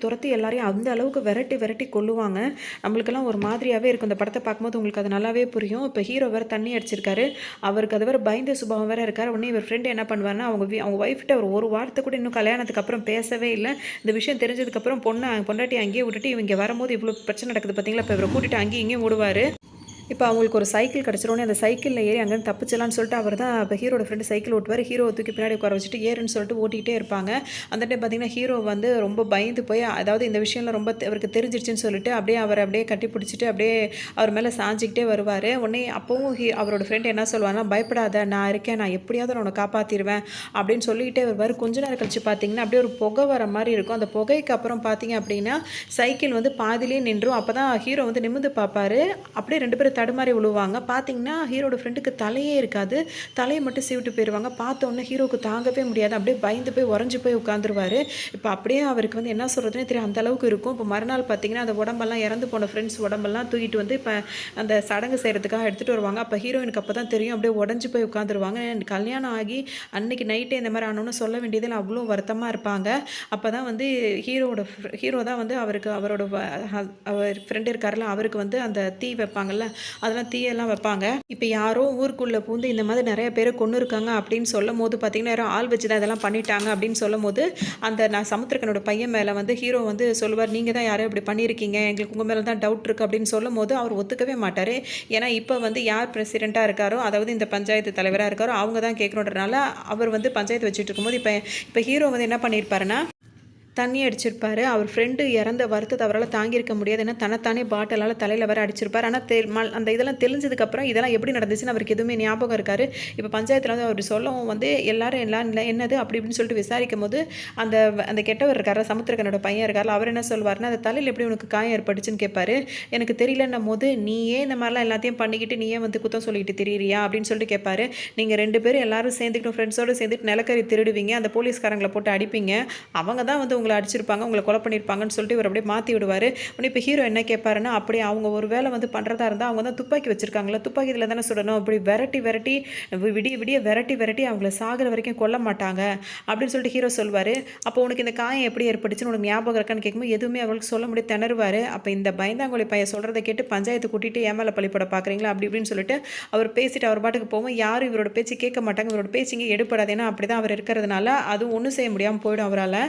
துரத்தி எல்லாரையும் அந்த அளவுக்கு விரட்டி கொல்லுவாங்க. நம்மளுக்கெல்லாம் ஒரு மாதிரியாகவே இருக்கும். இந்த படத்தை பார்க்கும்போது உங்களுக்கு அது நல்லாவே புரியும். இப்போ ஹீரோ வேறு தண்ணி அடிச்சிருக்காரு. அவருக்கு அது வேறு பயந்த சுபாவம் வேறு இருக்கார். உடனே இவர் ஃப்ரெண்டு என்ன பண்ணுவார்னா அவங்க ஒய்ஃப்கிட்ட அவர் ஒரு வாரத்தை கூட இன்னும் கல்யாணத்துக்கு அப்புறம் பேசவே இல்லை. இந்த விஷயம் தெரிஞ்சதுக்கப்புறம் பொண்டாட்டி அங்கேயே விட்டுட்டு இவங்க வரும்போது இவ்வளோ பிரச்சனை நடக்குது பார்த்தீங்களா. இப்போ இவரை கூட்டிகிட்டு அங்கேயும் இங்கேயும் விடுவார். இப்போ அவங்களுக்கு ஒரு சைக்கிள் கிடச்சிரோன்னே அந்த சைக்கிளில் ஏறி அங்கேருந்து தப்பிச்சலான்னு சொல்லிட்டு அவர் தான் இப்போ ஹீரோட ஃப்ரெண்டு சைக்கிள் ஓட்டுவார். ஹீரோவை தூக்கி பின்னாடி உட்கார வச்சுட்டு ஏறுன்னு சொல்லிட்டு ஓட்டிகிட்டே இருப்பாங்க. அந்த டைம் பார்த்திங்கன்னா ஹீரோ வந்து ரொம்ப பயந்து போய், அதாவது இந்த விஷயம்லாம் ரொம்ப அவருக்கு தெரிஞ்சிருச்சுன்னு சொல்லிட்டு அப்படியே கட்டி பிடிச்சிட்டு அப்படியே அவர் மேலே சாஞ்சிக்கிட்டே வருவார். உடனே அப்போவும் அவரோட ஃப்ரெண்டு என்ன சொல்லுவாங்கன்னா, பயப்படாத நான் இருக்கேன், நான் எப்படியாவது நான் உன்னை காப்பாற்றிடுவேன் அப்படின்னு சொல்லிகிட்டே வருவார். கொஞ்ச நேரம் கழிச்சு பார்த்தீங்கன்னா அப்படியே ஒரு புகை வர மாதிரி இருக்கும். அந்த புகைக்கு அப்புறம் பார்த்தீங்க அப்படின்னா சைக்கிள் வந்து பாதிலே நின்றும். அப்போ தான் ஹீரோ வந்து நிமிர்ந்து பார்ப்பாரு. அப்படியே ரெண்டு பேரும் தடுமாறி விழுவாங்க. பார்த்தீங்கன்னா ஹீரோட ஃப்ரெண்டுக்கு தலையே இருக்காது, தலையை மட்டும் சீவிட்டு போயிடுவாங்க. பார்த்தோன்னே ஹீரோக்கு தாங்கவே முடியாது, அப்படியே பயந்து போய் உறைஞ்சி போய் உட்காந்துருவார். இப்போ அப்படியே அவருக்கு வந்து என்ன சொல்கிறதுனே தெரியும், அந்த அளவுக்கு இருக்கும். இப்போ மறுநாள் பார்த்தீங்கன்னா அந்த உடம்பெல்லாம் இறந்து போன ஃப்ரெண்ட்ஸ் உடம்பெல்லாம் தூக்கிட்டு வந்து இப்போ அந்த சடங்கு செய்கிறதுக்காக எடுத்துகிட்டு வருவாங்க. அப்போ ஹீரோயினுக்கு அப்போ தான் தெரியும், அப்படியே உடஞ்சி போய் உட்காந்துருவாங்க. கல்யாணம் ஆகி அன்னைக்கு நைட்டே இந்த மாதிரி ஆனோன்னு சொல்ல வேண்டியதில் அவ்வளோ வருத்தமாக இருப்பாங்க. அப்போ தான் வந்து ஹீரோ தான் வந்து அவரோட அவர் ஃப்ரெண்டு இருக்கார்ல அவருக்கு வந்து அந்த தீ வைப்பாங்கல்ல அதெல்லாம் தீயெல்லாம் வைப்பாங்க. இப்போ யாரோ ஊருக்குள்ளே பூந்து இந்த மாதிரி நிறைய பேரை கொண்டு இருக்காங்க அப்படின்னு சொல்லும் போது பார்த்தீங்கன்னா யாரோ ஆள் வச்சு தான் இதெல்லாம் பண்ணிட்டாங்க அப்படின்னு சொல்லும் போது நான் சமுத்திரக்கனோட பையன் மேலே வந்து ஹீரோ வந்து சொல்லுவார், நீங்கள் தான் யாரோ இப்படி பண்ணியிருக்கீங்க, எங்களுக்கு உங்கள் மேலே தான் டவுட் இருக்குது அப்படின்னு சொல்லும் போது அவர் ஒத்துக்கவே மாட்டார். ஏன்னா இப்போ வந்து யார் பிரசிடெண்ட்டாக இருக்காரோ, அதாவது இந்த பஞ்சாயத்து தலைவராக இருக்காரோ அவங்க தான் கேட்கணுன்றனால அவர் வந்து பஞ்சாயத்து வச்சுட்டு இருக்கும்போது இப்போ ஹீரோ வந்து என்ன பண்ணியிருப்பாருன்னா தண்ணி அடிச்சிருப்பாரு. அவர் ஃப்ரெண்டு இறந்த வருத்தத்தை அவரால் தாங்கியிருக்க முடியாது. ஏன்னா தன்னைத்தானே பாட்டிலால் தலையில் வர அடிச்சிருப்பார். ஆனால் அந்த இதெல்லாம் தெளிஞ்சதுக்கப்புறம் இதெல்லாம் எப்படி நடந்துச்சுன்னு அவருக்கு எதுவுமே ஞாபகம் இருக்காரு. இப்போ பஞ்சாயத்தில் வந்து அவர் சொல்லவும் வந்து எல்லாரும் என்னது அப்படி இப்படின்னு சொல்லிட்டு விசாரிக்கும் போது அந்த கெட்டவர் இருக்கார், சமுத்திரக்கனோட பையன் இருக்கார், அவர் என்ன சொல்வார்னா, அந்த தலையில் எப்படி உனக்கு காயம் ஏற்பட்டுச்சுன்னு கேட்பாரு. எனக்கு தெரியலன்னும் போது நீயே இந்த மாதிரிலாம் எல்லாத்தையும் பண்ணிக்கிட்டு நீயே வந்து குத்தம் சொல்லிட்டு திரியிறியா அப்படின்னு சொல்லிட்டு கேட்பாரு. நீங்கள் 2 பேரும் எல்லாரும் சேர்ந்துக்கிட்டு ஃப்ரெண்ட்ஸோடு சேர்ந்துட்டு நிலக்கரி திருடுவீங்க, அந்த போலீஸ்காரங்களை போட்டு அடிப்பீங்க, அவங்க தான் வந்து உங்களை அடிச்சிருப்பாங்க, உங்களை கொலை பண்ணியிருப்பாங்கன்னு சொல்லிட்டு இவர் அப்படியே மாற்றி விடுவார். உடனே இப்போ ஹீரோ என்ன கேட்பாருன்னா, அப்படி அவங்க ஒரு வேளை வந்து பண்ணுறதா இருந்தால் அவங்க தான் துப்பாக்கி வச்சுருக்காங்களா, துப்பாக்கி இதில் தானே சுடணும், இப்படி விரட்டி விரட்டி விடிய விடிய விரட்டி விரட்டி அவங்கள சாகிற வரைக்கும் கொல்ல மாட்டாங்க அப்படின்னு சொல்லிட்டு ஹீரோ சொல்வார். அப்போ உனக்கு இந்த காயம் எப்படி ஏற்பட்டுச்சுன்னு உனக்கு ஞாபகம் இருக்கான்னு கேட்கும்போது எதுவுமே அவளுக்கு சொல்ல முடியாது, திணறுவார். அப்போ இந்த பயந்தாங்கோலி பையன் சொல்கிறத கேட்டு பஞ்சாயத்து கூட்டிகிட்டு ஏமேல பழிப்பட பார்க்குறீங்களா அப்படி இப்படின்னு சொல்லிட்டு அவர் பேசிட்டு அவர் பாட்டுக்கு போவோம். யாரும் இவரோட பேச்சு கேட்க மாட்டாங்க, இவரோட பேச்சு இங்கே எடுப்படாது. ஏன்னா அப்படி தான் அவர் இருக்கிறதுனால அதுவும் ஒன்றும் செய்ய முடியாமல் போயிடும் அவரால்.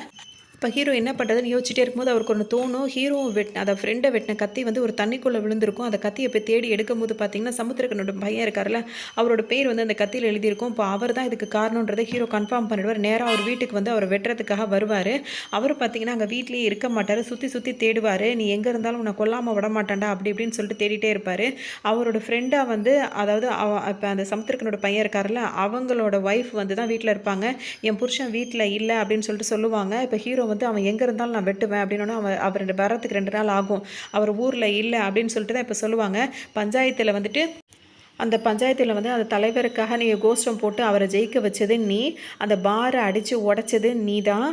இப்போ ஹீரோ என்ன பண்ணுறதுன்னு யோசிச்சுட்டே இருக்கும்போது அவருக்கு ஒன்று தோணும். ஹீரோ அதை ஃப்ரெண்டை வெட்டின கத்தி வந்து ஒரு தண்ணிக்குள்ளே விழுந்திருக்கும். அந்த கத்தியை போய் தேடி எடுக்கும்போது பார்த்தீங்கன்னா சமுத்திரக்கனோட பையன் இருக்கார்ல, அவரோட பேர் வந்து அந்த கத்தியில் எழுதியிருக்கும். இப்போ அவர் தான் இதுக்கு காரணன்றதை ஹீரோ கன்ஃபார்ம் பண்ணிடுவார். நேராக அவர் வீட்டுக்கு வந்து அவரை வெட்டுறதுக்காக வருவார். அவர் பார்த்தீங்கன்னா அங்கே வீட்லேயே இருக்க மாட்டார், சுற்றி சுற்றி தேடுவார். நீ எங்கே இருந்தாலும் உன்னை கொல்லாமல் விட மாட்டான்டா அப்படி இப்படின்னு சொல்லிட்டு தேடிட்டே இருப்பார். அவரோட ஃப்ரெண்டாக வந்து அதாவது இப்போ அந்த சமுத்திரக்கனோட பையன் இருக்கார்ல, அவங்களோட ஒய்ஃப் வந்து தான் வீட்டில் இருப்பாங்க. என் புருஷன் வீட்டில் இல்லை அப்படின்னு சொல்லிட்டு சொல்லுவாங்க. இப்போ ஹீரோ வந்து அவன் எங்கே இருந்தாலும் நான் வெட்டுவேன் அப்படின்னா அவர் வரத்துக்கு 2 நாள் ஆகும், அவர் ஊரில் இல்லை அப்படின்னு சொல்லிட்டு தான் இப்போ சொல்லுவாங்க. பஞ்சாயத்தில் வந்துட்டு அந்த பஞ்சாயத்தில் வந்து அந்த தலைவருக்காக நீங்கள் கோஷ்டம் போட்டு அவரை ஜெயிக்க வச்சது நீ, அந்த பாரை அடித்து உடைச்சது நீ தான்,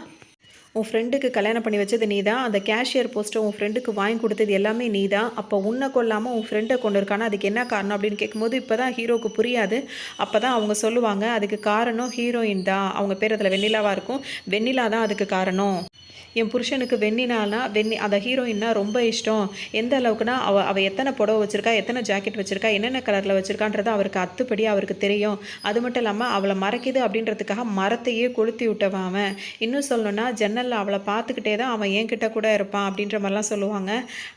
உன் ஃப்ரெண்டுக்கு கல்யாணம் பண்ணி வச்சது நீ தான், அந்த கேஷியர் போஸ்ட்டை உன் ஃப்ரெண்டுக்கு வாங்கி கொடுத்தது எல்லாமே நீ தான். அப்போ உன்னை கொல்லாமல் உன் ஃப்ரெண்டை கொண்டு இருக்கானா அதுக்கு என்ன காரணம் அப்படின்னு கேட்கும்போது இப்போ தான் ஹீரோவுக்கு புரியாது. அப்போ தான் அவங்க சொல்லுவாங்க அதுக்கு காரணம் ஹீரோயின் தான். அவங்க பேர் அதில் வெண்ணிலாவாக இருக்கும். வெண்ணிலா தான் அதுக்கு காரணம். என் புருஷனுக்கு வெண்ணினானா அந்த ஹீரோயின்னா ரொம்ப இஷ்டம். எந்த அளவுக்குனா அவள் எத்தனை புடவை வச்சுருக்கா, எத்தனை ஜாக்கெட் வச்சுருக்கா, என்னென்ன கலரில் வச்சுருக்கான்றது அவருக்கு அத்துப்படி அவருக்கு தெரியும். அது மட்டும் இல்லாமல் அவளை மறைக்குது அப்படின்றதுக்காக மரத்தையே கொளுத்தி விட்டவன் அவன். இன்னும் சொல்லணும்னா ஜன்னலில் அவளை பார்த்துக்கிட்டே தான் அவன் என்கிட்ட கூட இருப்பான் அப்படின்ற மாதிரிலாம் சொல்லுவாங்க.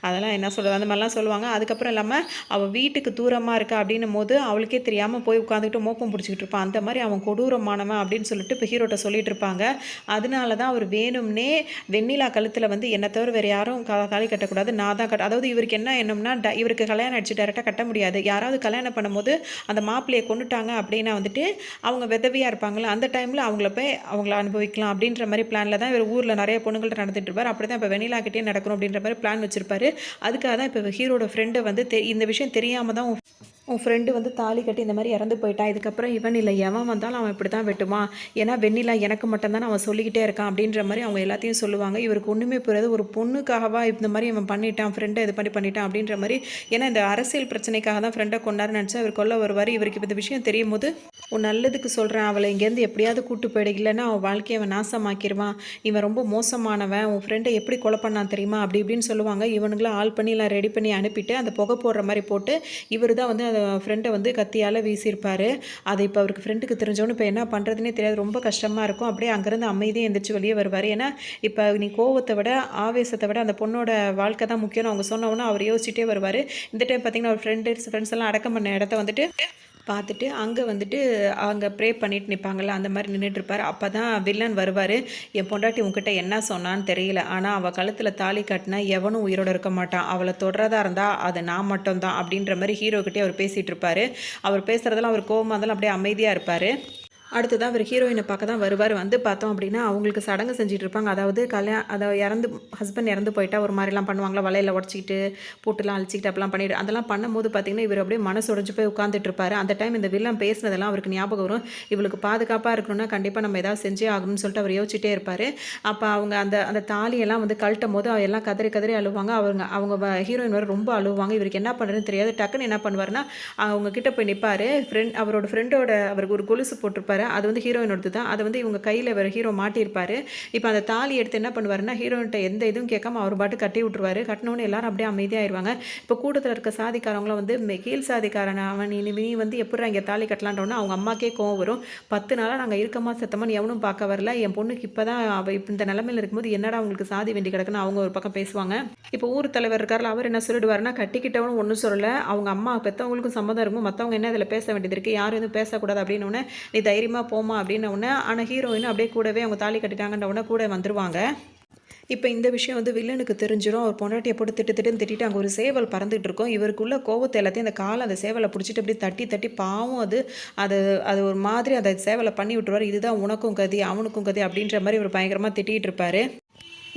அதெல்லாம் என்ன சொல்கிறது, அந்த மாதிரிலாம் சொல்லுவாங்க. அதுக்கப்புறம் இல்லாமல் அவள் வீட்டுக்கு தூரமாக இருக்கா அப்படின்னும் போது அவளுக்கே தெரியாமல் போய் உட்காந்துக்கிட்டு மோப்பம் பிடிச்சிக்கிட்டு இருப்பான். அந்த மாதிரி அவன் கொடூரமானவன் அப்படின்னு சொல்லிட்டு இப்போ ஹீரோட்ட சொல்லிட்டு இருப்பாங்க. அதனால தான் அவர் வேணும்னே வெண்ணிலா கழுத்தில் வந்து என்னை தவிர வேறு யாரும் தாலி கட்டக்கூடாது, நான் தான் அதாவது இவருக்கு என்ன என்னம்னா இவருக்கு கல்யாணம் அடிச்சு டேரெக்டாக கட்ட முடியாது. யாராவது கல்யாணம் பண்ணும்போது அந்த மாப்பிள்ளையை கொண்டுட்டாங்க அப்படின்னா வந்துட்டு அவங்க விதவியாக இருப்பாங்களே அந்த டைமில் அவங்கள போய் அவங்கள அனுபவிக்கலாம் அப்படின்ற மாதிரி பிளானில் தான் இவர் ஊரில் நிறைய பொண்ணுங்கள்ட்ட நடந்துட்டு இருப்பார். அப்படி தான் இப்போ வெண்ணிலா கிட்டே நடக்கணும் அப்படின்ற மாதிரி பிளான் வச்சுருப்பாரு. அதுக்காக தான் இப்போ ஹீரோட ஃப்ரெண்டு வந்து இந்த விஷயம் தெரியாமல் தான் உன் ஃப்ரெண்டு வந்து தாலி கட்டி இந்த மாதிரி இறந்து போயிட்டான், இதுக்கப்புறம் இவன் இல்லை எவன் வந்தாலும் அவன் இப்படி தான் வெட்டுவான், ஏன்னா வெண்ணிலா எனக்கு மட்டும்தான் அவன் சொல்லிக்கிட்டே இருக்கான் அப்படின்ற மாதிரி அவங்க எல்லாத்தையும் சொல்லுவாங்க. இவருக்கு ஒன்றுமே புரியாது, ஒரு பொண்ணுக்காகவா இந்த மாதிரி இவன் பண்ணிட்டான், ஃப்ரெண்டை இது பண்ணிட்டான் அப்படின்ற மாதிரி. ஏன்னா இந்த அரசியல் பிரச்சனைக்காக தான் ஃப்ரெண்டை கொண்டாருன்னு நினச்சா அவர் கொல்ல வருவார். இவருக்கு இந்த விஷயம் தெரியும் போது உன் நல்லதுக்கு சொல்கிறேன், அவளை இங்கேருந்து எப்படியாவது கூட்டு போயிடு, இல்லைன்னா அவன் வாழ்க்கையை அவன் நாசமாக்கிடுவான், இவன் ரொம்ப மோசமானவன், உன் ஃப்ரெண்டை எப்படி கொலை பண்ணான் தெரியுமா அப்படி இப்படின்னு சொல்லுவாங்க. இவனுங்களாம் ஆள் பண்ணி எல்லாம் ரெடி பண்ணி அனுப்பிட்டு அந்த புகை போடுற மாதிரி போட்டு இவர் தான் வந்து ஃப்ரெண்டை வந்து கத்தியால் வீசியிருப்பார். அதை இப்போ அவருக்கு ஃப்ரெண்டுக்கு தெரிஞ்சோன்னு இப்போ என்ன பண்ணுறதுனே தெரியாது, ரொம்ப கஷ்டமாக இருக்கும். அப்படியே அங்கேருந்து அமைதியாக எந்திரிச்சு வெளியே வருவார். ஏன்னா இப்போ நீ கோவத்தை விட ஆவேசத்தை விட அந்த பொண்ணோட வாழ்க்கை தான் முக்கியம்னு அவங்க சொன்னோன்னா அவர் யோசிச்சுட்டே வருவார். இந்த டைம் பார்த்திங்கன்னா அவர் ஃப்ரெண்ட்ஸ் எல்லாம் அடக்கம் பண்ண இடத்த வந்துட்டு பார்த்துட்டு அங்கே வந்துட்டு அங்கே ப்ரே பண்ணிட்டு நிற்பாங்கள்ல அந்த மாதிரி நின்றுட்டுருப்பார். அப்போ தான் வில்லன் வருவார். என் பொண்டாட்டி உங்ககிட்ட என்ன சொன்னான்னு தெரியல, ஆனால் அவள் கழுத்தில் தாலி கட்டினா எவனும் உயிரோடு இருக்க மாட்டான், அவளை தொடரதா இருந்தால் அது நான் மட்டும்தான் அப்படின்ற மாதிரி ஹீரோக்கிட்டே அவர் பேசிகிட்டு இருப்பார். அவர் பேசுகிறதெல்லாம் அவர் கோவமாக இருந்தாலும் அப்படியே அமைதியாக இருப்பார். அடுத்ததாக அவர் ஹீரோயினை பார்க்க தான் வருவார். வந்து பார்த்தோம் அப்படின்னா அவங்களுக்கு சடங்கு செஞ்சுட்டு இருப்பாங்க. அதாவது ஹஸ்பண்ட் இறந்து போயிட்டா ஒரு மாதிரிலாம் பண்ணுவாங்களா, வலையில் உடச்சிக்கிட்டு போட்டுலாம் அழிச்சிக்கிட்டு அப்படிலாம் பண்ணிட்டு அதெல்லாம் பண்ணும்போது பார்த்தீங்கன்னா இவர் அப்படியே மனசு உடஞ்சி போய் உட்காந்துட்டு இருப்பார். அந்த டைம் இந்த வில்லன் பேசினதெல்லாம் அவருக்கு ஞாபகம் வரும். இவளுக்கு பாதுகாப்பாக இருக்கணும்னா கண்டிப்பாக நம்ம ஏதாவது செஞ்சே ஆகணும்னு சொல்லிட்டு அவர் யோசிச்சுட்டே இருப்பார். அப்போ அவங்க அந்த தாலியெல்லாம் வந்து கழட்டும் போது எல்லாம் கதறி கதறி அழுவாங்க. அவங்க ஹீரோயின் வர ரொம்ப அழுவாங்க. இவருக்கு என்ன பண்ணுறதுன்னு தெரியாது. டக்குன்னு என்ன பண்ணுவார்னா அவங்க கிட்ட போய் நிற்பார். அவரோட ஃப்ரெண்டோட அவருக்கு ஒரு கொலுசு போட்டிருப்பார், அது வந்து ஹீரோயினோடது தான். அதை வந்து இவங்க கையில் வேறு ஹீரோ மாட்டியிருப்பார். இப்போ அந்த தாலி எடுத்து என்ன பண்ணுவாருன்னா ஹீரோயின்ட்ட எந்த இதுவும் கேட்காம அவர் பாட்டு கட்டி விட்டுருவாரு. கட்டினோன்னு எல்லாரும் அப்படியே அமைதியாகிடுவாங்க. இப்போ கூட்டத்தில் இருக்க சாதிக்காரவங்களும் வந்து கீழ் சாதிக்காரன் அவன் நீ வந்து எப்படி இங்கே தாலி கட்டலான்றோன்னா அவங்க அம்மாக்கே கோவம் வரும். 10 நாளாக நாங்கள் இருக்கமா செத்தமான்னு எவனும் பார்க்க வரல, என் பொண்ணுக்கு இப்போ தான் அவள் இப்போ இந்த நிலமையில் இருக்கும்போது என்னடா அவங்களுக்கு சாதி வேண்டி கிடக்குன்னு அவங்க ஒரு பக்கம் பேசுவாங்க. இப்போ ஊர் தலைவர் இருக்கார்ல, அவர் என்ன சொல்லிடுவாருன்னா கட்டிக்கிட்டவனும் ஒன்றும் சொல்லலை, அவங்க அம்மா பெற்றவங்களுக்கும் சம்மதம் இருக்கும், மற்றவங்க என்ன இதில் பேச வேண்டியது இருக்குது, யாரும் எதுவும் பேசக்கூடாது அப்படின்னு நீ தைரியமாக போமா அப்படின்ன உடனே. ஆனால் ஹீரோயின் அப்படியே கூடவே அவங்க தாலி கட்டிட்டாங்கன்ற உடனே கூட வந்துருவாங்க. இப்போ இந்த விஷயம் வந்து வில்லனுக்கு தெரிஞ்சிடும். அவர் பொண்டாட்டியை போட்டு திட்டிட்டு அங்கே ஒரு சேவல் பறந்துட்டு இருக்கும். இவருக்குள்ள கோவத்தை எல்லாத்தையும் அந்த காலை அந்த சேவலை பிடிச்சிட்டு அப்படியே தட்டி தட்டி பாவம் அது ஒரு மாதிரி அந்த சேவலை பண்ணி விட்டுருவார். இதுதான் உனக்கும் கதி அவனுக்கும் கதி அப்படின்ற மாதிரி இவர் பயங்கரமாக திட்டிகிட்டு இருப்பார்.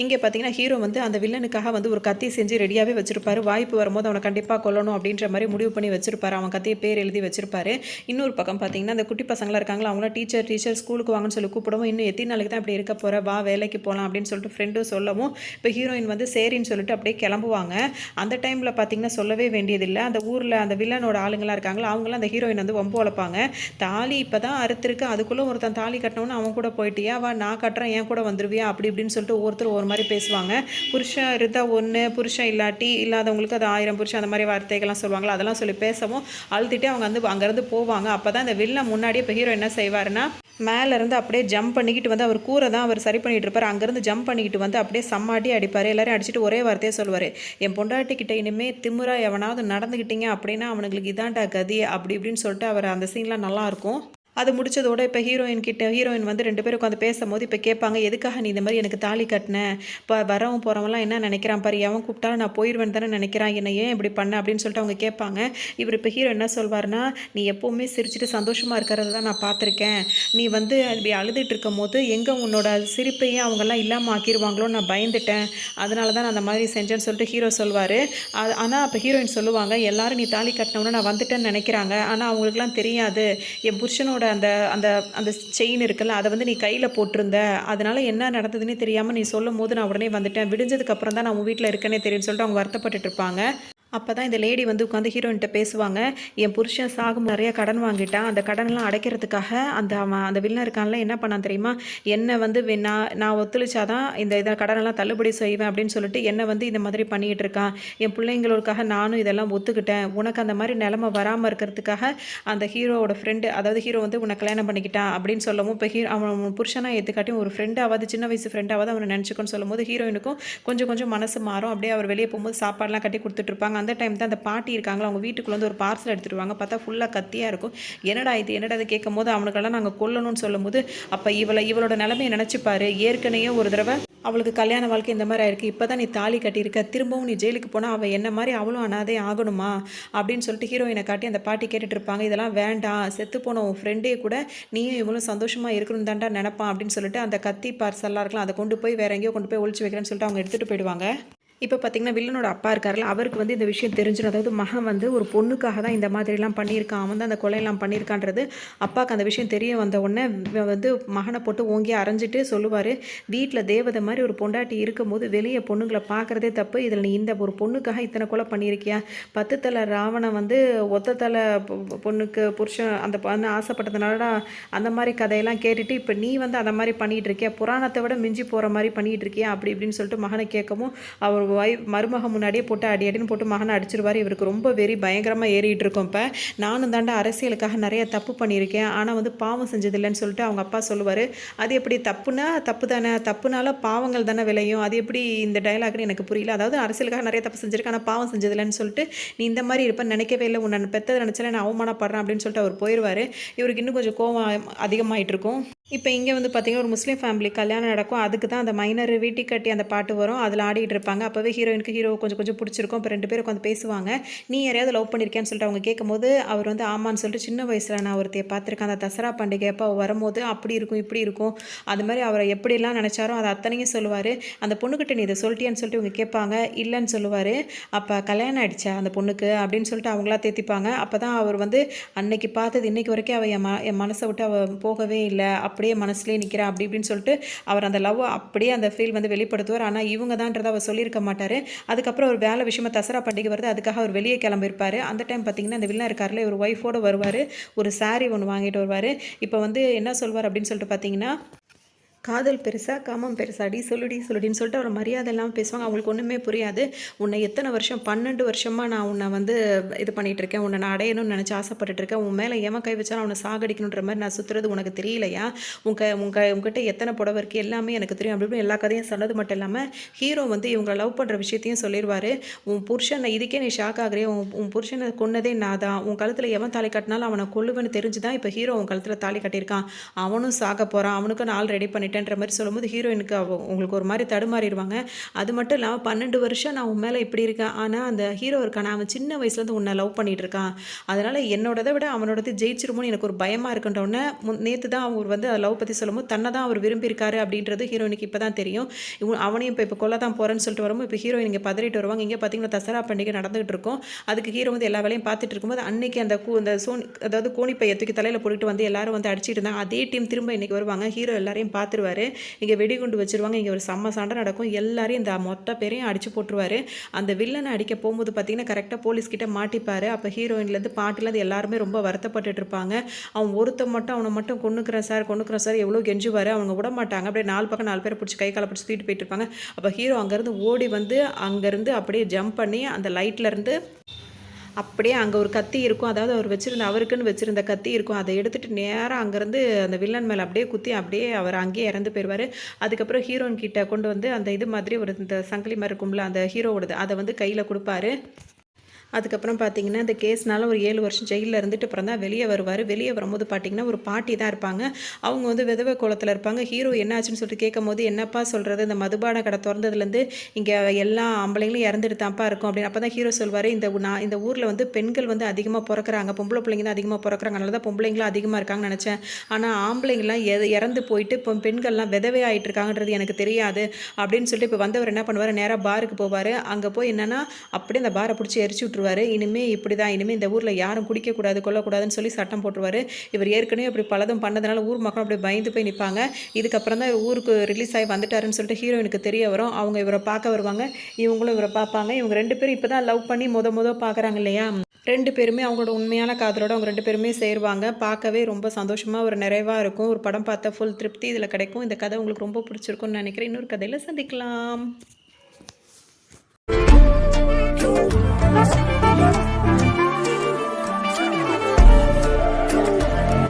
இங்கே பார்த்தீங்கன்னா ஹீரோ வந்து அந்த வில்லனுக்காக வந்து ஒரு கத்தி செஞ்சு ரெடியாகவே வச்சிருப்பாரு. வாய்ப்பு வரும்போது அவனை கண்டிப்பாக கொல்லணும் அப்படின்ற மாதிரி முடிவு பண்ணி வச்சிருப்பாரு. அவன் கத்தியை பேர் எழுதி வச்சிருப்பாரு. இன்னொரு பக்கம் பார்த்தீங்கன்னா அந்த குட்டி பசங்களாம் இருக்காங்களா, அவங்களாம் டீச்சர் ஸ்கூலுக்கு வாங்கன்னு சொல்லி கூப்பிடவும், இன்னும் எத்தனை நாளைக்கு தான் இப்படி இருக்க போகிற, வா வேலைக்கு போகலாம் அப்படின்னு சொல்லிட்டு ஃப்ரெண்டும் சொல்லவும், இப்போ ஹீரோயின் வந்து சரின்னு சொல்லிட்டு அப்படியே கிளம்புவாங்க. அந்த டைமில் பார்த்தீங்கன்னா சொல்லவே வேண்டியதில்லை, அந்த ஊரில் அந்த வில்லனோட ஆளுங்களாம் இருக்காங்களா, அவங்களாம் அந்த ஹீரோயின் வந்து வம்பு வளர்ப்பாங்க. தாலி இப்போ தான் அறுத்துருக்கு, அதுக்குள்ளே ஒருத்தன் தாலி கட்டணும்னு அவன் கூட போயிட்டியா, வா நான் கட்டுறேன் என் கூட வந்துருவியா அப்படி இப்படின்னு சொல்லிட்டு ஒவ்வொருத்தர் ஒரு மாதிரி பேசுவாங்க. புருஷன் இருந்தால் ஒன்று, புருஷன் இல்லாதவங்களுக்கு அது 1000 புருஷன் அந்த மாதிரி வார்த்தைகள்லாம் சொல்லுவாங்களா, அதெல்லாம் சொல்லி பேசவும் அழுதுகிட்டே அவங்க வந்து அங்கேருந்து போவாங்க. அப்போ தான் இந்த வில்லன் முன்னாடியே இப்போ ஹீரோ என்ன செய்வாருன்னா, மேலேருந்து அப்படியே ஜம்ப் பண்ணிக்கிட்டு வந்து அவர் கூரை தான் அவர் சரி பண்ணிகிட்டு இருப்பார், அங்கேருந்து ஜம்ப் பண்ணிக்கிட்டு வந்து அப்படியே சம்மாட்டி அடிப்பார். எல்லாரையும் அடிச்சுட்டு ஒரே வார்த்தையே சொல்லுவார், என் பொண்டாட்டிக்கிட்ட இனிமேல் திமுறா எவனாவது நடந்துக்கிட்டீங்க அப்படின்னா அவனுங்களுக்கு இதான்டா கதி அப்படி இப்படின்னு சொல்லிட்டு அவர் அந்த சீன்லாம் நல்லாயிருக்கும். அது முடிச்சதோட இப்போ ஹீரோயின் வந்து 2 பேரும் உட்காந்து பேசும்போது இப்போ கேட்பாங்க, எதுக்காக நீ இந்த மாதிரி எனக்கு தாலி கட்டின, இப்போ வரவன் போகிறவங்களாம் என்ன நினைக்கிறான் பாரு, எவன் கூப்பிட்டாலும் நான் போயிடுவேன் தானே நினைக்கிறான், என்ன ஏன் இப்படி பண்ண அப்படின்னு சொல்லிட்டு அவங்க கேட்பாங்க. இவர் இப்போ ஹீரோ என்ன சொல்வார்னா, நீ எப்போவுமே சிரிச்சுட்டு சந்தோஷமாக இருக்கிறத தான் நான் பார்த்துருக்கேன், நீ வந்து இப்படி அழுதுட்டு இருக்கும் போது எங்கே உன்னோட சிரிப்பையும் அவங்கெல்லாம் இல்லாமல் ஆக்கிடுவாங்களோ நான் பயந்துட்டேன், அதனால தான் நான் அந்த மாதிரி செஞ்சேன்னு சொல்லிட்டு ஹீரோ சொல்வார். ஆனால் இப்போ ஹீரோயின் சொல்லுவாங்க, எல்லாரும் நீ தாலி கட்டினோன்னா நான் வந்துட்டேன்னு நினைக்கிறாங்க, ஆனால் அவங்களுக்குலாம் தெரியாது, என் புருஷனோட அந்த அந்த அந்த செயின் இருக்குல்ல, அதை வந்து நீ கையில் போட்டிருந்த, அதனால என்ன நடந்ததுன்னே தெரியாமல் நீ சொல்லும் போது நான் உடனே வந்துட்டேன், விடிஞ்சதுக்கு அப்புறம் தான் நான் உன் வீட்டில் இருக்கேனே தெரியும்னு சொல்லிட்டு அவங்க வருத்தப்பட்டுட்டு இருப்பாங்க. அப்போ தான் இந்த லேடி வந்து உட்காந்து ஹீரோயின்கிட்ட பேசுவாங்க, என் புருஷன் சாகும் நிறைய கடன் வாங்கிட்டான், அந்த கடனெல்லாம் அடைக்கிறதுக்காக அந்த வில்லன் இருக்கான்ல என்ன பண்ணான் தெரியுமா, என்னை வந்து நான் ஒத்துழைச்சாதான் இதை கடனெல்லாம் தள்ளுபடி செய்வேன் அப்படின்னு சொல்லிட்டு என்னை வந்து இந்த மாதிரி பண்ணிகிட்டு இருக்கான், என் பிள்ளைங்களுக்காக நானும் இதெல்லாம் ஒத்துக்கிட்டேன், உனக்கு அந்த மாதிரி நிலமை வராமல் இருக்கிறதுக்காக அந்த ஹீரோவோட ஃப்ரெண்டு, அதாவது ஹீரோ வந்து உன்னை கல்யாணம் பண்ணிக்கிட்டான் அப்படின்னு சொல்லவும், இப்போ அவன் புருஷனாக ஏற்றுக்காட்டியும் ஒரு ஃப்ரெண்டாவது, சின்ன வயசு ஃப்ரெண்டாவது அவனை நினச்சிக்கோன்னு சொல்லும் போது ஹீரோயினுக்கும் கொஞ்சம் கொஞ்சம் மனசு மாறும். அப்படியே அவர் வெளியே போகும்போது சாப்பாடெலாம் கட்டி கொடுத்துட்ருப்பாங்க. அந்த டைம் தான் அந்த பாட்டி இருக்காங்களா, அவங்க வீட்டுக்குள்ள வந்து ஒரு பார்சல் எடுத்துகிட்டு வாங்க, பார்த்தா ஃபுல்லாக கத்தியாக இருக்கும், என்னடா இது கேட்கும் போது அவனுக்கெல்லாம் நாங்கள் கொல்லணும்னு சொல்லும் போது, அப்போ இவளோட நிலைமையை நினச்சிப்பாரு, ஏற்கனவே ஒரு தடவை அவளுக்கு கல்யாண வாழ்க்கை இந்த மாதிரி ஆயிருக்கு, இப்போ தான் நீ தாலி கட்டியிருக்க, திரும்பவும் நீ ஜெயிலுக்கு போனால் அவள் என்ன மாதிரி அவளும் அனாதே ஆகணுமா அப்படின்னு சொல்லிட்டு ஹீரோயினை காட்டி அந்த பாட்டி கேட்டுட்டு இருப்பாங்க, இதெல்லாம் வேண்டாம், செத்து போன உன் ஃப்ரெண்டே கூட நீயும் இவங்களும் சந்தோஷமாக இருக்கணும் தாண்டா நினைப்பான் அப்படின்னு சொல்லிட்டு அந்த கத்தி பார்சல்லாம் இருக்கலாம், அதை கொண்டு போய் வேற எங்கேயோ கொண்டு போய் ஒழிச்சு வைக்கிறேன்னு சொல்லிட்டு அவங்க எடுத்துகிட்டு போயிடுவாங்க. இப்போ பார்த்திங்கன்னா வில்லனோட அப்பா இருக்கார்ல, அவருக்கு வந்து இந்த விஷயம் தெரிஞ்சிடும், அதாவது மகன் வந்து ஒரு பொண்ணுக்காக தான் இந்த மாதிரிலாம் பண்ணியிருக்கான், அவன் தான் அந்த கொலையெல்லாம் பண்ணியிருக்கான்றது அப்பாவுக்கு அந்த விஷயம் தெரிய வந்த உடனே வந்து மகனை போட்டு ஓங்கி அரைஞ்சிட்டு சொல்லுவார், வீட்டில் தேவதை மாதிரி ஒரு பொண்டாட்டி இருக்கும்போது வெளியே பொண்ணுங்களை பார்க்குறதே தப்பு, இதில் நீ இந்த ஒரு பொண்ணுக்காக இத்தனை கொலை பண்ணியிருக்கியா, 10 தலை ராவணன் வந்து ஒத்த தலை பொண்ணுக்கு புருஷன் அந்த பொண்ணு ஆசைப்பட்டதுனாலடா அந்த மாதிரி கதையெல்லாம் கேட்டுட்டு இப்போ நீ வந்து அந்த மாதிரி பண்ணிகிட்டு இருக்கியா, புராணத்தை விட மிஞ்சி போகிற மாதிரி பண்ணிகிட்டு இருக்கியா அப்படி இப்படின்னு சொல்லிட்டு மகனை கேட்கவும், அவர் மருமக முன்னாடியே போட்டு அடின்னு போட்டு மகனை அடிச்சிருவார். இவருக்கு ரொம்ப வெறி பயங்கரமாக ஏறிட்டு இருக்கும். இப்போ நானும் தாண்டா அரசியலுக்காக நிறைய தப்பு பண்ணியிருக்கேன், ஆனால் வந்து பாவம் செஞ்சதில்லைன்னு சொல்லிட்டு அவங்க அப்பா சொல்லுவார். அது எப்படி தப்புனா தப்பு தானே, தப்புனால பாவங்கள் தானே விளையும், அது எப்படி இந்த டைலாக்னு எனக்கு புரியல, அதாவது அரசியலுக்காக நிறைய தப்பு செஞ்சுருக்கேன் ஆனால் பாவம் செஞ்சதில்லைன்னு சொல்லிட்டு நீ இந்த மாதிரி இருப்பேன்னு நினைக்கவே இல்லை, உன்னை பெற்றதை நினச்சாலே நான் அவமானப்படுறேன் அப்படின்னு சொல்லிட்டு அவர் போயிடுவார். இவருக்கு இன்னும் கொஞ்சம் கோவம் அதிகமாகிட்டு இருக்கும். இப்போ இங்கே வந்து பார்த்திங்கன்னா ஒரு முஸ்லீம் ஃபேமிலி கல்யாணம் நடக்கும், அதுக்கு தான் அந்த மைனர் வீட்டி கட்டி அந்த பாட்டு வரும், அதில் ஆடிட்டு இருப்பாங்க. அப்போவே ஹீரோ கொஞ்சம் பிடிச்சிருக்கும். இப்போ 2 பேரும் உட்காந்து பேசுவாங்க, நீ யாரையாவது லவ் பண்ணியிருக்கேன்னு சொல்லிட்டு அவங்க கேட்கும்போது அவர் வந்து ஆமான்னு சொல்லிட்டு, சின்ன வயசில் நான் ஒருத்தையை பார்த்துருக்கேன், அந்த தசரா பண்டிகை அப்போ வரும்போது அப்படி இருக்கும் இப்படி இருக்கும், அது மாதிரி அவரை எப்படிலாம் நினச்சாரோ அதை அத்தனையும் சொல்லுவார். அந்த பொண்ணுக்கிட்ட நீ இதை சொல்லிட்டியான்னு சொல்லிட்டு இவங்க கேட்பாங்க, இல்லைன்னு சொல்லுவார். அப்போ கல்யாணம் ஆகிடுச்சா அந்த பொண்ணுக்கு அப்படின்னு சொல்லிட்டு அவங்களா தேத்திப்பாங்க. அப்போ தான் அவர் வந்து அன்னைக்கு பார்த்தது இன்னைக்கு வரைக்கும் அவள் என் மனசை விட்டு அவள் போகவே இல்லை, அப்படியே மனசுலேயே நிற்கிறா அப்படி இப்படின்னு சொல்லிட்டு அவர் அந்த லவ் அப்படியே அந்த ஃபீல் வந்து வெளிப்படுத்துவார். ஆனால் இவங்க தான்றதை அவர் சொல்லியிருக்க மாட்டார். அதுக்கப்புறம் ஒரு வேலை விஷயமா தசரா பண்டிகை வருது, அதுக்காக அவர் வெளியே கிளம்பியிருப்பார். அந்த டைம் பார்த்திங்கன்னா இந்த வில்லன் இருக்கார்ல, ஒரு ஒய்ஃபோடு வருவார், ஒரு சாரீ ஒன்று வாங்கிட்டு வருவார். இப்போ வந்து என்ன சொல்வார் அப்படின்னு சொல்லிட்டு பார்த்தீங்கன்னா, காதல் பெருசா காமம் பெருசாடி சொல்லுடின்னு சொல்லிட்டு அவரை மரியாதை இல்லாமல் பேசுவாங்க. அவங்களுக்கு ஒன்றுமே புரியாது. உன்னை எத்தனை வருஷம் 12 வருஷமாக நான் உன்னை வந்து இது பண்ணிகிட்டு இருக்கேன், உன்னை நான் அடையணும்னு நினச்சி ஆசைப்பட்டுட்டு இருக்கேன், உன் மேலே ஏமா கை வச்சாலும் அவனை சாகடிக்கணுன்ற மாதிரி நான் சுற்றுறது உனக்கு தெரியலையா, உங்ககிட்ட எத்தனை புடவை இருக்குது எல்லாமே எனக்கு தெரியும் அப்படின்னு எல்லா கதையும் சொன்னது மட்டும் இல்லாமல் ஹீரோ வந்து இவங்களை லவ் பண்ணுற விஷயத்தையும் சொல்லிடுவார். உன் புருஷனை இதுக்கே நீ ஷாக் ஆகுறிய, உன் புருஷனை கொன்னதே நான் தான், உன் கழுத்தில் எவன் தாலி கட்டினாலும் அவனை கொல்லுவேன்னு தெரிஞ்சு தான் இப்போ ஹீரோ உன் கழுத்தில் தாலி கட்டியிருக்கான், அவனும் சாக போகிறான், அவனுக்கு நான் ரெடி பண்ணிட்டு பண்ணிட்டேன்ற மாதிரி சொல்லும்போது ஹீரோயினுக்கு உங்களுக்கு ஒரு மாதிரி தடுமாறிடுவாங்க. அது மட்டும் இல்லாமல் 12 வருஷம் நான் உன் மேலே இப்படி இருக்கேன், ஆனால் அந்த ஹீரோ இருக்கான அவன் சின்ன வயசுலேருந்து உன்னை லவ் பண்ணிட்டு இருக்கான், அதனால் என்னோடதை விட அவனோடது ஜெயிச்சிருமோன்னு எனக்கு ஒரு பயமாக இருக்குன்றவுடனே நேற்று தான் அவர் வந்து லவ் பற்றி சொல்லும்போது தன்னை தான் அவர் விரும்பியிருக்காரு அப்படின்றது ஹீரோயினுக்கு இப்போ தான் தெரியும். அவனையும் இப்போ கொல்ல தான் போகிறேன்னு சொல்லிட்டு வரும்போது இப்போ ஹீரோயின் இங்கே பதறிட்டு வருவாங்க. இங்கே பார்த்தீங்கன்னா தசரா பண்டிகை நடந்துகிட்டு இருக்கும். அதுக்கு ஹீரோ வந்து எல்லா வேலையும் பார்த்துட்டு இருக்கும்போது அன்னைக்கு அந்த அதாவது கோணிப்பையை தூக்கி தலையில் போட்டுட்டு வந்து எல்லாரும் வந்து அடிச்சிட்டு இருந்தாங்க. அதே டீம் திரும்ப இன்றைக்கி வருவாங்க. ஹீரோ எல்லாரையும் பார்த்துருவாரு. இங்கே வெடிகுண்டு வச்சுருவாங்க. இங்கே ஒரு செம்ம சண்டை நடக்கும். எல்லாரையும் இந்த மொத்த பேரையும் அடிச்சு போட்டுருவாரு. அந்த வில்லனை அடிக்க போகும்போது பார்த்தீங்கன்னா கரெக்டாக போலீஸ்கிட்ட மாட்டிப்பார். அப்போ ஹீரோயின்லேருந்து பாட்டிலேருந்து எல்லாருமே ரொம்ப வருத்தப்பட்டுட்டு இருப்பாங்க. அவன் அவனை மட்டும் கொன்னுக்கிறேன் சார் எவ்வளோ கெஞ்சுவார். அவங்க விட மாட்டாங்க. அப்படியே 4 பக்கம் 4 பேரை பிடிச்சி கை காலை பிடிச்சி தூக்கிட்டு போயிட்டு இருப்பாங்க. அப்போ ஹீரோ அங்கேருந்து ஓடி வந்து அங்கேருந்து அப்படியே ஜம்ப் பண்ணி அந்த லைட்லேருந்து அப்படியே அங்கே ஒரு கத்தி இருக்கும். அதாவது அவருக்குன்னு வச்சுருந்த கத்தி இருக்கும். அதை எடுத்துகிட்டு நேராக அங்கேருந்து அந்த வில்லன் மேலே அப்படியே குத்தி அப்படியே அவர் அங்கேயே இறந்து போயிடுவார். அதுக்கப்புறம் ஹீரோயின் கிட்ட கொண்டு வந்து அந்த இது மாதிரி ஒரு இந்த சங்கிலி மாதிரி இருக்கும்ல அந்த ஹீரோவோடது அதை வந்து கையில் கொடுப்பாரு. அதுக்கப்புறம் பார்த்தீங்கன்னா இந்த கேஸ்னால ஒரு 7 வருஷம் ஜெயிலில் இருந்துட்டு அப்புறம் தான் வெளியே வருவார். வெளியே வரும்போது பார்த்தீங்கன்னா ஒரு பாட்டி தான் இருப்பாங்க. அவங்க வந்து விதவை கோலத்தில் இருப்பாங்க. ஹீரோ என்ன ஆச்சுன்னு சொல்லிட்டு கேட்கும்போது என்னப்பா சொல்கிறது, இந்த மதுபான கடை திறந்ததுலேருந்து இங்கே எல்லா ஆம்பளைங்களும் இறந்துட்டு தான்ப்பா இருக்கும் அப்படின்னு. அப்போ தான் ஹீரோ சொல்வார், இந்த ஊரில் வந்து பெண்கள் வந்து அதிகமாக பிறக்கிறாங்க, பொம்பளை பிள்ளைங்க தான் அதிகமாக பிறக்கிறாங்க, அதனால தான் பொம்பளைங்களும் அதிகமாக இருக்காங்கன்னு நினச்சேன். ஆனால் ஆம்பளைங்களாம் இறந்து போயிட்டு இப்போ பெண்கள்லாம் விதவை ஆகிட்டு இருக்காங்கன்றது எனக்கு தெரியாது அப்படின்னு சொல்லிட்டு இப்போ வந்தவர் என்ன பண்ணுவார், நேராக பாருக்கு போவார். அங்கே போய் என்னென்னா அப்படியே அந்த பாரை பிடிச்சி எரிச்சு விட்ருவார். இனிமே இப்படிதான், இனிமே இந்த ஊரில் யாரும் குடிக்கக்கூடாது கொல்லக்கூடாதுன்னு சொல்லி சட்டம் போட்டுருவார். இவர் ஏற்கனவே அப்படி பலதும் பண்ணதுனால ஊர் மக்கள் அப்படி பயந்து போய் நிற்பாங்க. இதுக்கப்புறம் தான் ஊருக்கு ரிலீஸ் ஆகி வந்துட்டாருன்னு சொல்லிட்டு ஹீரோயினுக்கு தெரிய வரும். அவங்க இவரை பார்க்க வருவாங்க, இவங்களும் இவரை பார்ப்பாங்க. இவங்க 2 பேரும் இப்போ தான் லவ் பண்ணி பார்க்குறாங்க இல்லையா. 2 பேருமே அவங்களோட உண்மையான காதலோட அவங்க 2 பேருமே சேருவாங்க. பார்க்கவே ரொம்ப சந்தோஷமாக ஒரு நிறைவாக இருக்கும். ஒரு படம் பார்த்த ஃபுல் திருப்தி இதில் கிடைக்கும். இந்த கதை உங்களுக்கு ரொம்ப பிடிச்சிருக்கும்னு நினைக்கிறேன். இன்னொரு கதையில் சந்திக்கலாம்.